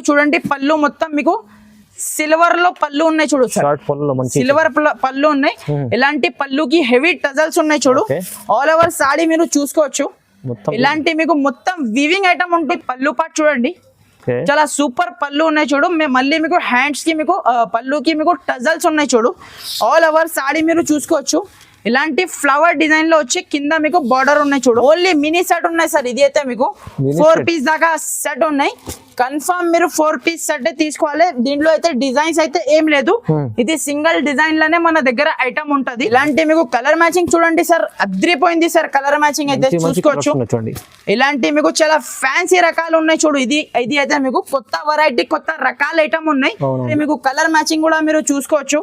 చూడండి పళ్ళు మొత్తం మీకు సిల్వర్ లో పళ్ళు ఉన్నాయి చూడు సిల్వర్ పళ్ళు ఉన్నాయి. ఇలాంటి పళ్ళుకి హెవీ టజల్స్ ఉన్నాయి చూడు. ఆల్ ఓవర్ సాడీ మీరు చూసుకోవచ్చు. ఇలాంటి మీకు మొత్తం వీవింగ్ ఐటమ్ ఉంటుంది. పళ్ళు పాటు చూడండి చాలా సూపర్ పళ్ళు ఉన్నాయి చూడు. మళ్ళీ మీకు హ్యాండ్స్ కి మీకు పళ్ళుకి మీకు టజల్స్ ఉన్నాయి చూడు. ఆల్ ఓవర్ సాడీ మీరు చూసుకోవచ్చు. ఇలాంటి ఫ్లవర్ డిజైన్ లో వచ్చి కింద మీకు బార్డర్ ఉన్నాయి చూడు. ఓన్లీ మినీ సెట్ ఉన్నాయి సార్. ఇది అయితే మీకు 4 పీస్ దాకా సెట్ ఉన్నాయి. కన్ఫర్మ్ మీరు 4 పీస్ సెట్ తీసుకోవాలి. దీంట్లో అయితే డిజైన్స్ అయితే ఏం లేదు. ఇది సింగిల్ డిజైన్ లోనే మన దగ్గర ఐటమ్ ఉంటది. ఇలాంటి మీకు కలర్ మ్యాచింగ్ చూడండి సార్, అద్రిపోయింది సార్ కలర్ మ్యాచింగ్ అయితే చూసుకోవచ్చు. ఇలాంటి మీకు చాలా ఫ్యాన్సీ రకాలు ఉన్నాయి చూడు. ఇది అయితే మీకు కొత్త వెరైటీ కొత్త రకాల ఐటమ్ ఉన్నాయి. మీకు కలర్ మ్యాచింగ్ కూడా మీరు చూసుకోవచ్చు.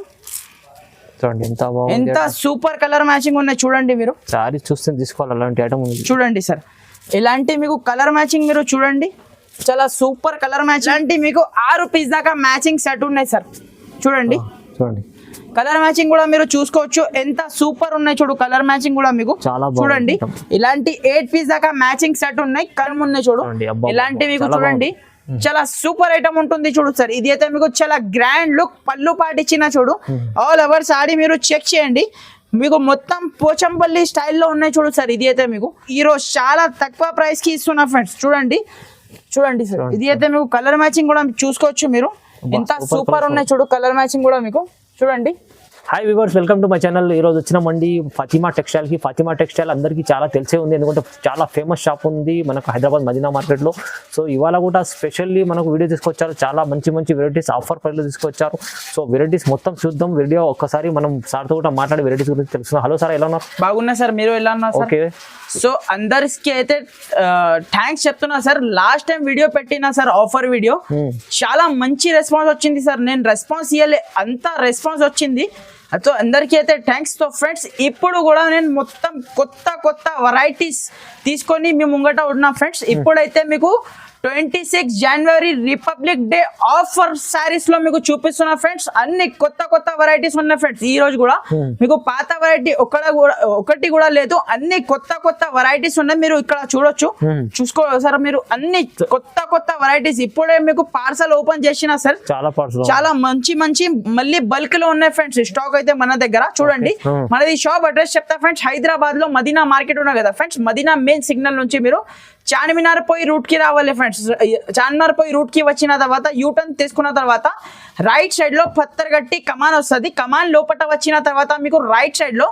ఎంత సూపర్ కలర్ మ్యాచింగ్ ఉన్నాయి చూడండి. మీరు సారీ చూస్తే తీసుకోవాలి అలాంటి ఐటమ్ చూడండి సార్. ఇలాంటి మీకు కలర్ మ్యాచింగ్ మీరు చూడండి చాలా సూపర్ కలర్ మ్యాచింగ్. ఇలాంటి మీకు 6 పీస్ దాకా మ్యాచింగ్ సెట్ ఉన్నాయి సార్. చూడండి కలర్ మ్యాచింగ్ కూడా మీరు చూసుకోవచ్చు. ఎంత సూపర్ ఉన్నాయి చూడు. కలర్ మ్యాచింగ్ కూడా మీకు చూడండి. ఇలాంటి 8 పీస్ దాకా మ్యాచింగ్ సెట్ ఉన్నాయి. కలర్ ఉన్నాయి చూడు. ఇలాంటి మీకు చూడండి చాలా సూపర్ ఐటమ్ ఉంటుంది చూడు సార్. ఇది అయితే మీకు చాలా గ్రాండ్ లుక్ పళ్ళు పాటించిన చూడు. ఆల్ ఓవర్ సాడీ మీరు చెక్ చేయండి. మీకు మొత్తం పోచంపల్లి స్టైల్లో ఉన్నాయి చూడు సార్. ఇది అయితే మీకు ఈ రోజు చాలా తక్కువ ప్రైస్ కి ఇస్తున్నా ఫ్రెండ్స్. చూడండి సార్. ఇది అయితే మీకు కలర్ మ్యాచింగ్ కూడా చూసుకోవచ్చు. మీరు ఎంత సూపర్ ఉన్నాయి చూడు. కలర్ మ్యాచింగ్ కూడా మీకు చూడండి. Hi viewers, welcome to my channel. ఈరోజు వచ్చినామండి ఫాతిమా టెక్స్టైల్కి. ఫాతిమా టెక్స్టైల్ అందరికీ చాలా తెలిసే ఉంది, ఎందుకంటే చాలా ఫేమస్ షాప్ ఉంది మనకు హైదరాబాద్ మదీనా మార్కెట్లో. సో ఇవాళ కూడా స్పెషల్లీ మనకు వీడియో తీసుకొచ్చారు. చాలా మంచి వెరైటీస్ ఆఫర్ ప్రైస్లో తీసుకొచ్చారు. సో వెరైటీస్ మొత్తం చూద్దాం. వీడియో ఒక్కసారి మనం సార్తో కూడా మాట్లాడి వెరైటీస్ గురించి తెలుసుకుందాం. హలో సార్, ఎలా ఉన్నారు? బాగున్నా సార్, మీరు ఎలా ఉన్నారు? ఓకే. సో అందరికి అయితే థ్యాంక్స్ చెప్తున్నా సార్. లాస్ట్ టైం వీడియో పెట్టినా సార్, ఆఫర్ వీడియో చాలా మంచి రెస్పాన్స్ వచ్చింది సార్. నేను రెస్పాన్స్ ఇవ్వలే, అంత రెస్పాన్స్ వచ్చింది. సో అందరికీ అయితే థ్యాంక్స్. సో ఫ్రెండ్స్ ఇప్పుడు కూడా నేను మొత్తం కొత్త వెరైటీస్ తీసుకొని మీ ముంగట ఉన్నా ఫ్రెండ్స్. ఇప్పుడైతే మీకు 26 జనవరి రిపబ్లిక్ డే ఆఫర్ శారీస్ లో మీకు చూపిస్తున్నా ఫ్రెండ్స్. అన్ని కొత్త వెరైటీస్ ఉన్నాయి ఫ్రెండ్స్. ఈ రోజు కూడా మీకు పాత వెరైటీ ఒకటి కూడా లేదు. అన్ని కొత్త వెరైటీస్ ఉన్నాయి. మీరు ఇక్కడ చూసుకో సార్. మీరు అన్ని కొత్త వెరైటీస్ ఇప్పుడే మీకు పార్సల్ ఓపెన్ చేసిన సార్. చాలా మంచి మళ్ళీ బల్క్ లో ఉన్నాయి ఫ్రెండ్స్. స్టాక్ అయితే మన దగ్గర చూడండి. మనది షాప్ అడ్రస్ చెప్తా ఫ్రెండ్స్. హైదరాబాద్ లో మదీనా మార్కెట్ ఉన్నాయి కదా ఫ్రెండ్స్. మదీనా మెయిన్ సిగ్నల్ నుంచి మీరు చార్మినార్ పోయి రూట్ కి రావాలి ఫ్రెండ్స్. చార్మినార్ పోయి రూట్ కి వచ్చిన తర్వాత యూటర్న్ తీసుకున్న తర్వాత రైట్ సైడ్ లో పత్తర్గట్టి కమాన్ వస్తుంది. కమాన్ లోపల వచ్చిన తర్వాత మీకు రైట్ సైడ్ లో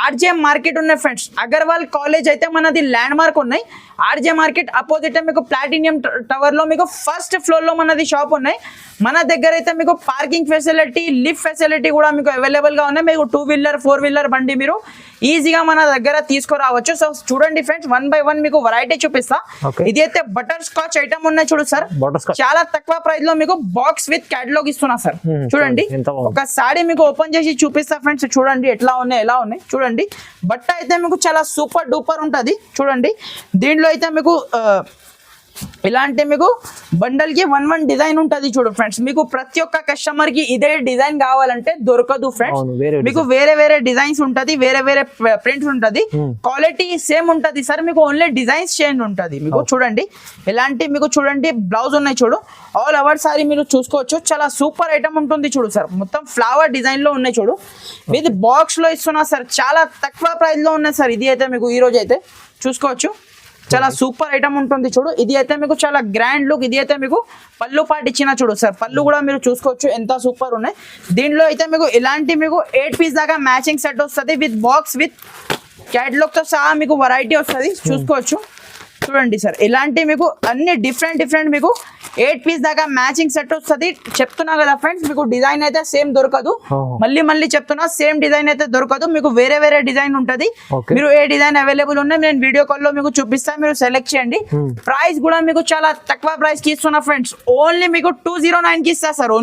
ఆర్జే మార్కెట్ ఉన్నాయి ఫ్రెండ్స్. అగర్వాల్ కాలేజ్ అయితే మనది ల్యాండ్ మార్క్ ఉన్నాయి. ఆర్జే మార్కెట్ అపోజిట్ మీకు ప్లాటినియం టవర్ లో మీకు ఫస్ట్ ఫ్లోర్ లో మనది షాప్ ఉన్నాయి. మన దగ్గర అయితే మీకు పార్కింగ్ ఫెసిలిటీ, లిఫ్ట్ ఫెసిలిటీ కూడా మీకు అవైలబుల్ గా ఉన్నాయి. మీకు 2 వీలర్ 4 వీలర్ బండి మీరు ఈజీగా మన దగ్గర తీసుకురావచ్చు. సో చూడండి ఫ్రెండ్స్, 1 బై 1 మీకు వెరైటీ చూపిస్తా. ఇది అయితే బటర్ స్కాచ్ ఐటమ్ ఉన్నాయి చూడు సార్. చాలా తక్కువ ప్రైస్ లో మీకు బాక్స్ విత్ క్యాటలాగ్ ఇస్తున్నా సార్. చూడండి ఒక సారీ మీకు ఓపెన్ చేసి చూపిస్తా ఫ్రెండ్స్. చూడండి ఎలా ఉన్నాయి చూడండి. బట్ట అయితే మీకు చాలా సూపర్ డూపర్ ఉంటది. చూడండి దీంట్లో అయితే మీకు ఇలాంటి మీకు బండల్ కి 1 డిజైన్ ఉంటది చూడు ఫ్రెండ్స్. మీకు ప్రతి ఒక్క కస్టమర్ కి ఇదే డిజైన్ కావాలంటే దొరకదు ఫ్రెండ్స్. మీకు వేరే డిజైన్స్ ఉంటది, వేరే ప్రింట్స్ ఉంటది. క్వాలిటీ సేమ్ ఉంటది సార్. మీకు ఓన్లీ డిజైన్స్ చేంజ్ ఉంటది. మీకు చూడండి ఇలాంటి మీకు చూడండి బ్లౌజ్ ఉన్నాయి చూడు. ఆల్ ఓవర్ సారీ మీరు చూసుకోవచ్చు. చాలా సూపర్ ఐటమ్ ఉంటుంది చూడు సార్. మొత్తం ఫ్లవర్ డిజైన్ లో ఉన్నాయి చూడు. ఇది బాక్స్ లో ఇస్తున్నా సార్. చాలా తక్కువ ప్రైస్ లో ఉన్నాయి సార్. ఇది అయితే మీకు ఈ రోజు అయితే చూసుకోవచ్చు. చాలా సూపర్ ఐటమ్ ఉంటుంది చూడు. ఇది అయితే మీకు చాలా గ్రాండ్ లుక్. ఇది అయితే మీకు పళ్ళు పాటు ఇచ్చిన చూడు సార్. పళ్ళు కూడా మీరు చూసుకోవచ్చు ఎంత సూపర్ ఉన్నాయి. దీంట్లో అయితే మీకు ఇలాంటి మీకు 8 పీస్ దాకా మ్యాచింగ్ సెట్ వస్తుంది. విత్ బాక్స్ విత్ క్యాటలాగ్ తో సహా మీకు వెరైటీ వస్తుంది. చూసుకోవచ్చు చూడండి సార్. ఇలాంటి మీకు అన్ని డిఫరెంట్ మీకు 8 పీస్ దాకా మ్యాచింగ్ సెట్ వస్తుంది. చెప్తున్నా కదా ఫ్రెండ్స్, మీకు డిజైన్ అయితే సేమ్ దొరకదు. మళ్ళీ చెప్తున్నా, సేమ్ డిజైన్ అయితే దొరకదు. మీకు వేరే డిజైన్ ఉంటది. మీరు ఏ డిజైన్ అవైలబుల్ ఉన్నాయి నేను వీడియో కాల్ లో మీకు చూపిస్తాను. మీరు సెలెక్ట్ చేయండి. ప్రైస్ కూడా మీకు చాలా తక్కువ ప్రైస్ కి ఇస్తున్నా ఫ్రెండ్స్. ఓన్లీ మీకు 209 కి ఇస్తా సార్.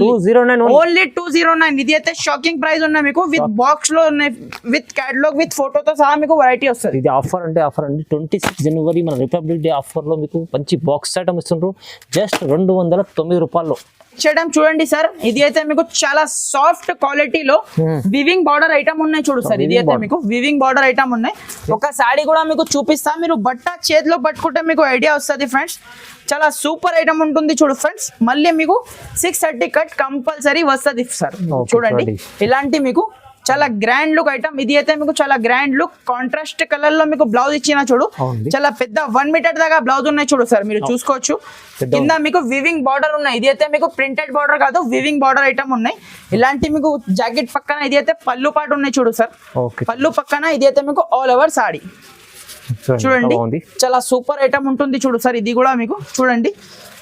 ఓన్లీ 209. ఇది అయితే షాకింగ్ ప్రైస్ ఉన్నాయి. మీకు విత్ బాక్స్ లో ఉన్నాయి, విత్ క్యాటలాగ్, విత్ ఫోటోతో సహా మీకు వెరైటీ వస్తుంది. ఇది ఆఫర్ అంటే 26 జనవరి మన రిపబ్లిక్ డే ఆఫర్ లో మీకు మంచి బాక్స్ ఐటమ్ ఇస్తుండ్రు జస్ట్ 209 రూపాయల్లో. చేయడం చూడండి సార్, ఇది అయితే మీకు చాలా సాఫ్ట్ క్వాలిటీలో వివింగ్ బార్డర్ ఐటమ్ ఉన్నాయి చూడు సార్. ఇది అయితే మీకు వివింగ్ బార్డర్ ఐటమ్ ఉన్నాయి. ఒక సాడీ కూడా మీకు చూపిస్తా, మీరు బట్ట చేతిలో పట్టుకుంటే మీకు ఐడియా వస్తుంది ఫ్రెండ్స్. చాలా సూపర్ ఐటమ్ ఉంటుంది చూడు ఫ్రెండ్స్. మళ్ళీ మీకు 630 కట్ కంపల్సరీ వస్తుంది సార్. చూడండి ఇలాంటి మీకు చాలా గ్రాండ్ లుక్ ఐటమ్. ఇది అయితే మీకు చాలా గ్రాండ్ లుక్ కాంట్రాస్ట్ కలర్ లో మీకు బ్లౌజ్ ఇచ్చిన చూడు. చాలా పెద్ద 1 మీటర్ దాకా బ్లౌజ్ ఉన్నాయి చూడు సార్, మీరు చూసుకోవచ్చు. కింద మీకు వివింగ్ బార్డర్ ఉన్నాయి. ఇది అయితే మీకు ప్రింటెడ్ బార్డర్ కాదు, వివింగ్ బార్డర్ ఐటమ్ ఉన్నాయి. ఇలాంటి మీకు జాకెట్ పక్కన ఇది అయితే పళ్ళు పాటు ఉన్నాయి చూడు సార్. పళ్ళు పక్కన ఇది అయితే మీకు ఆల్ ఓవర్ సాడీ చూడండి. చాలా సూపర్ ఐటమ్ ఉంటుంది చూడు సార్. ఇది కూడా మీకు చూడండి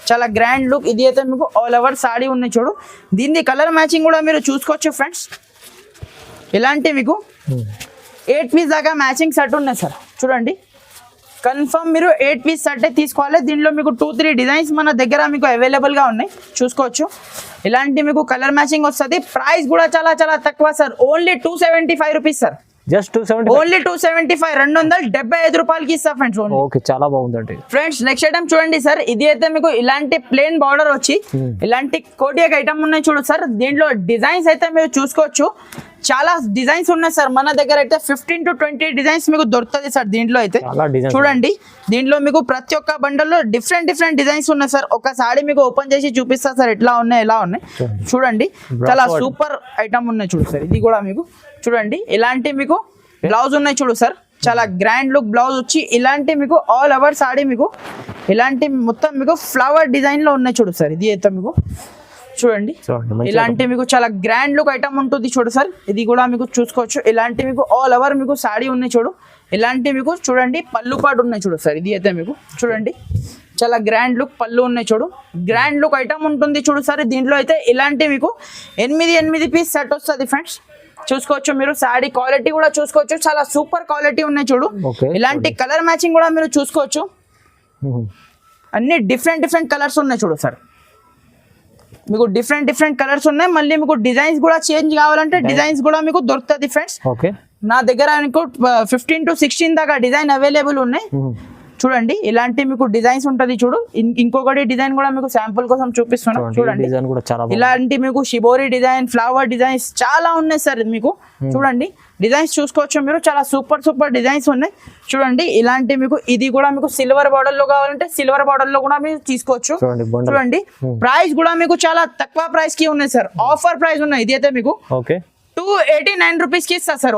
చాలా గ్రాండ్ లుక్. ఇది అయితే మీకు ఆల్ ఓవర్ సాడీ ఉన్నాయి చూడు. దీని కలర్ మ్యాచింగ్ కూడా మీరు చూసుకోవచ్చు ఫ్రెండ్స్. ఇలాంటి మీకు 8 పీస్ దాకా మ్యాచింగ్ సెట్ ఉన్నాయి సార్. చూడండి కన్ఫర్మ్ మీరు 8 పీస్ సెట్ తీసుకోవాలి. దీనిలో మీకు 2-3 డిజైన్స్ మన దగ్గర మీకు అవైలబుల్ గా ఉన్నాయి, చూసుకోవచ్చు. ఇలాంటి మీకు కలర్ మ్యాచింగ్ వస్తుంది. ప్రైస్ కూడా చాలా చాలా తక్కువ sir, only 275 rupees sir. Just 275, only 275, 275 రూపాయలకి ఇస్తా ఫ్రెండ్స్. ఓకే చాలా బాగుందండి ఫ్రెండ్స్. నెక్స్ట్ ఐటమ్ చూడండి సార్. ఇది అయితే మీకు ఇలాంటి ప్లేన్ బార్డర్ వచ్చి ఇలాంటి కోటియాక్ ఐటమ్ ఉన్నాయి చూడు సార్. దీంట్లో డిజైన్స్ అయితే మీరు చూసుకోవచ్చు, చాలా డిజైన్స్ ఉన్నాయి సార్. మన దగ్గర అయితే 15 to 20 డిజైన్స్ మీకు దొరుకుతుంది సార్. దీంట్లో అయితే చూడండి, దీంట్లో మీకు ప్రతి ఒక్క బండల్లో డిఫరెంట్ డిజైన్స్ ఉన్నాయి సార్. ఒకసారి మీకు ఓపెన్ చేసి చూపిస్తా సార్ ఎట్లా ఉన్నాయి ఎలా ఉన్నాయి. చూడండి చాలా సూపర్ ఐటమ్ ఉన్నాయి చూడు సార్. ఇది కూడా మీకు చూడండి ఇలాంటి మీకు బ్లౌజ్ ఉన్నాయి చూడు సార్. చాలా గ్రాండ్ లుక్ బ్లౌజ్ వచ్చి ఇలాంటి మీకు ఆల్ ఓవర్ సాడీ మీకు ఇలాంటి మొత్తం మీకు ఫ్లవర్ డిజైన్ లో ఉన్నాయి చూడు సార్. ఇది అయితే మీకు చూడండి ఇలాంటి మీకు చాలా గ్రాండ్ లుక్ ఐటమ్ ఉంటుంది చూడు సార్. ఇది కూడా మీకు చూసుకోవచ్చు. ఇలాంటి మీకు ఆల్ ఓవర్ మీకు సాడీ ఉన్నాయి చూడు. ఇలాంటి మీకు చూడండి పళ్ళు పాటు ఉన్నాయి చూడు సార్. ఇది అయితే మీకు చూడండి చాలా గ్రాండ్ లుక్ పళ్ళు ఉన్నాయి చూడు. గ్రాండ్ లుక్ ఐటమ్ ఉంటుంది చూడు సార్. దీంట్లో అయితే ఇలాంటి మీకు 8 పీస్ సెట్ వస్తుంది ఫ్రెండ్స్, చూసుకోవచ్చు. మీరు సాడీ క్వాలిటీ కూడా చూసుకోవచ్చు, చాలా సూపర్ క్వాలిటీ ఉన్నాయి చూడు. ఇలాంటి కలర్ మ్యాచింగ్ కూడా మీరు చూసుకోవచ్చు. అన్ని డిఫరెంట్ కలర్స్ ఉన్నాయి చూడు సార్. మీకు డిఫరెంట్ కలర్స్ ఉన్నాయి. మళ్ళీ మీకు డిజైన్స్ కూడా చేంజ్ కావాలంటే డిజైన్స్ కూడా మీకు దొరుకుతుంది ఫ్రెండ్స్. నా దగ్గర మీకు 15 to 16 దాకా డిజైన్ అవైలబుల్ ఉన్నాయి. చూడండి ఇలాంటి మీకు డిజైన్స్ ఉంటది చూడు. ఇంకొకటి డిజైన్ కూడా మీకు శాంపుల్ కోసం చూపిస్తున్నా చూడండి. ఇలాంటి మీకు షిబోరి డిజైన్, ఫ్లవర్ డిజైన్స్ చాలా ఉన్నాయి సార్. మీకు చూడండి డిజైన్స్ చూసుకోవచ్చు మీరు, చాలా సూపర్ డిజైన్స్ ఉన్నాయి చూడండి. ఇలాంటి మీకు ఇది కూడా మీకు సిల్వర్ బార్డర్ లో కావాలంటే సిల్వర్ బార్డర్ లో కూడా మీరు తీసుకోవచ్చు. చూడండి ప్రైస్ కూడా మీకు చాలా తక్కువ ప్రైస్ కి ఉన్నాయి సార్. ఆఫర్ ప్రైస్ ఉన్నాయి. ఇది అయితే మీకు 289 రూపీస్ కి ఇస్తా సార్.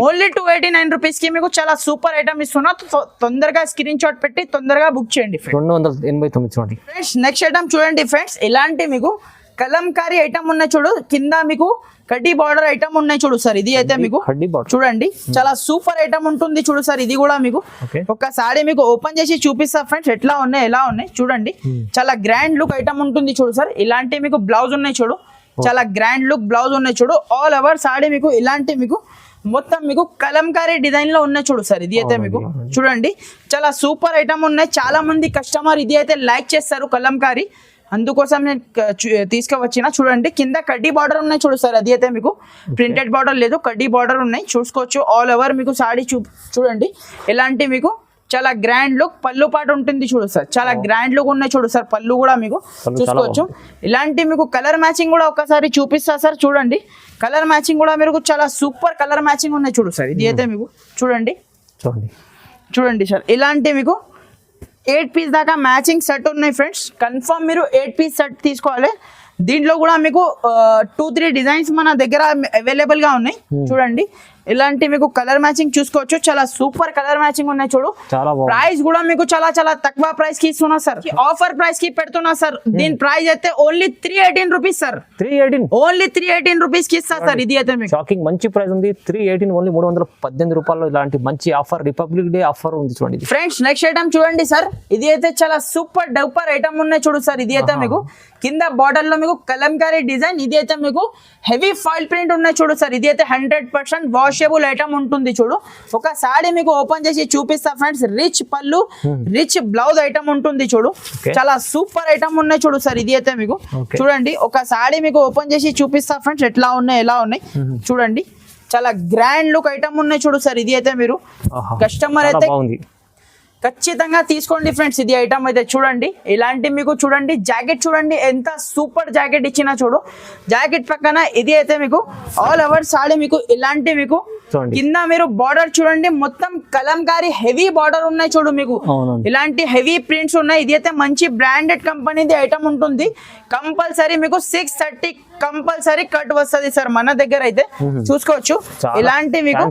ఓన్లీ 289 రూపీస్ కి మీకు చాలా సూపర్ ఐటమ్ ఇస్తున్నా. తొందరగా స్క్రీన్ షాట్ పెట్టి తొందరగా బుక్ చేయండి. 289 ఫ్రెండ్స్. నెక్స్ట్ ఐటమ్ చూడండి ఫ్రెండ్స్. ఇలాంటి మీకు కలంకారీ ఐటమ్ ఉన్నాయి చూడు. కింద మీకు కడ్డీ బార్డర్ ఐటమ్ ఉన్నాయి చూడు సార్. ఇది అయితే మీకు చూడండి చాలా సూపర్ ఐటమ్ ఉంటుంది చూడు సార్. ఇది కూడా మీకు ఒకసారి మీకు ఓపెన్ చేసి చూపిస్తా ఫ్రెండ్స్ ఎట్లా ఉన్నాయి ఎలా ఉన్నాయి చూడండి. చాలా గ్రాండ్ లుక్ ఐటమ్ ఉంటుంది చూడు సార్. ఇలాంటి మీకు బ్లౌజ్ ఉన్నాయి చూడు. చాలా గ్రాండ్ లుక్ బ్లౌజ్ ఉన్నాయి చూడు. ఆల్ ఓవర్ సాడీ మీకు ఇలాంటి మీకు మొత్తం మీకు కలంకారీ డిజైన్ లో ఉన్నాయి చూడు సార్. ఇది అయితే మీకు చూడండి చాలా సూపర్ ఐటమ్ ఉన్నాయి. చాలా మంది కస్టమర్ ఇది అయితే లైక్ చేస్తారు కలంకారీ, అందుకోసం నేను తీసుకువచ్చిన. చూడండి కింద కడ్డీ బార్డర్ ఉన్నాయి చూడు సార్. అది అయితే మీకు ప్రింటెడ్ బార్డర్ లేదు, కడ్డీ బార్డర్ ఉన్నాయి చూసుకోవచ్చు. ఆల్ ఓవర్ మీకు సాడీ చూడండి. ఇలాంటి మీకు చాలా గ్రాండ్ లుక్ పళ్ళు పాటు ఉంటుంది చూడు సార్. చాలా గ్రాండ్ లుక్ ఉన్నాయి చూడు సార్. పళ్ళు కూడా మీకు చూసుకోవచ్చు. ఇలాంటి మీకు కలర్ మ్యాచింగ్ కూడా ఒకసారి చూపిస్తా సార్. చూడండి కలర్ మ్యాచింగ్ కూడా మీకు చాలా సూపర్ కలర్ మ్యాచింగ్ ఉన్నాయి చూడు సార్. ఇది అయితే మీకు చూడండి సార్. ఇలాంటి మీకు 8 పీస్ దాకా మ్యాచింగ్ సెట్ ఉన్నాయి ఫ్రెండ్స్. కన్ఫర్మ్ మీరు 8 పీస్ సెట్ తీసుకోవాలి. దీంట్లో కూడా మీకు 2-3 డిజైన్స్ మన దగ్గర అవైలబుల్ గా ఉన్నాయి చూడండి. ఇలాంటి మీకు కలర్ మ్యాచింగ్ చూసుకోవచ్చు. చాలా సూపర్ కలర్ మ్యాచింగ్ ఉన్నాయి చూడు. ప్రైస్ కూడా మీకు చాలా తక్కువ ప్రైస్ కి ఇస్తున్నా సార్. ఆఫర్ ప్రైస్ కి పెడుతున్నా సార్. దీని ప్రైస్ అయితే only 318 rupees sir. Only 318 rupees కి ఇస్తా సార్. ఇది అయితే మీకు షాకింగ్ మంచి ప్రైస్ ఉంది. 318 ఓన్లీ 318 రూపాయలు. ఇలాంటి మంచి ఆఫర్ రిపబ్లిక్ డే ఆఫర్ ఉంది చూడండి ఫ్రెండ్స్. నెక్స్ట్ ఐటమ్ చూడండి సార్. ఇది అయితే చాలా సూపర్ డూపర్ ఐటమ్ ఉన్నాయి చూడు సార్. ఇది అయితే మీకు కింద బార్డర్ లో మీకు కలంకారీ డిజైన్. ఇది అయితే మీకు హెవీ ఫాయిల్ ప్రింట్ ఉన్నాయి చూడు సార్. ఇది అయితే 100% వాషబుల్ ఐటమ్ ఉంటుంది చూడు. ఒకసారి మీకు ఓపెన్ చేసి చూపిస్తా ఫ్రెండ్స్. రిచ్ పళ్ళు, రిచ్ బ్లౌజ్ ఐటమ్ ఉంటుంది చూడు. చాలా సూపర్ ఐటమ్ ఉన్నాయి చూడు సార్. ఇది అయితే మీకు చూడండి. ఒకసారి మీకు ఓపెన్ చేసి చూపిస్తా ఫ్రెండ్స్ ఎట్లా ఉన్నాయి ఎలా ఉన్నాయి చూడండి. చాలా గ్రాండ్ లుక్ ఐటమ్ ఉన్నాయి చూడు సార్. ఇది అయితే మీరు కస్టమర్ అయితే ఖచ్చితంగా తీసుకోండి ఫ్రెండ్స్. ఇది ఐటమ్ అయితే చూడండి, ఇలాంటి మీకు చూడండి జాకెట్ చూడండి ఎంత సూపర్ జాకెట్ ఇచ్చినా చూడు. జాకెట్ పక్కన ఇది అయితే మీకు ఆల్ ఓవర్ సాడీ మీకు ఇలాంటి మీకు చూడండి. కింద మీరు బార్డర్ చూడండి మొత్తం కలంకారీ హెవీ బార్డర్ ఉన్నాయి చూడు మీకు. ఇలాంటి హెవీ ప్రింట్స్ ఉన్నాయి. ఇది అయితే మంచి బ్రాండెడ్ కంపెనీది ఐటమ్ ఉంటుంది. కంపల్సరీ మీకు 630 కంపల్సరీ కట్ వస్తుంది సార్ మన దగ్గర అయితే. చూసుకోవచ్చు ఇలాంటి మీకు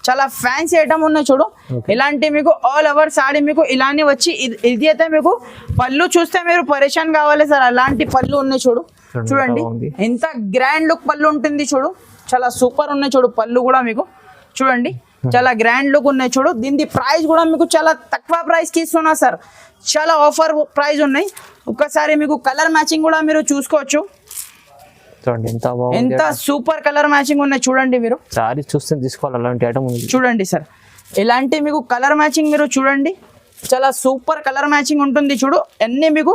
చాలా ఫ్యాన్సీ ఐటమ్ ఉన్నాయి చూడు. ఇలాంటి మీకు ఆల్ ఓవర్ సాడీ మీకు ఇలానే వచ్చి ఇది అయితే మీకు పళ్ళు చూస్తే మీరు పరేషాన్ కావాలి సార్. అలాంటి పళ్ళు ఉన్నాయి చూడు. చూడండి ఎంత గ్రాండ్ లుక్ పళ్ళు ఉంటుంది చూడు. చాలా సూపర్ ఉన్నాయి చూడు పళ్ళు కూడా మీకు. చూడండి చాలా గ్రాండ్ లుక్ ఉన్నాయి చూడు. దీని ప్రైస్ కూడా మీకు చాలా తక్కువ ప్రైస్ కి ఇస్తున్నా సార్. చాలా ఆఫర్ ప్రైస్ ఉన్నాయి. ఒక్కసారి మీకు కలర్ మ్యాచింగ్ కూడా మీరు చూసుకోవచ్చు. చూడండి ఎంత సూపర్ కలర్ మ్యాచింగ్ ఉన్నాయి చూడండి. మీరు సారీ చూస్తే తీసుకోవాలి అలాంటి ఐటమ్ ఉంది చూడండి సార్. ఇలాంటి మీకు కలర్ మ్యాచింగ్ మీరు చూడండి చాలా సూపర్ కలర్ మ్యాచింగ్ ఉంటుంది చూడు. అన్ని మీకు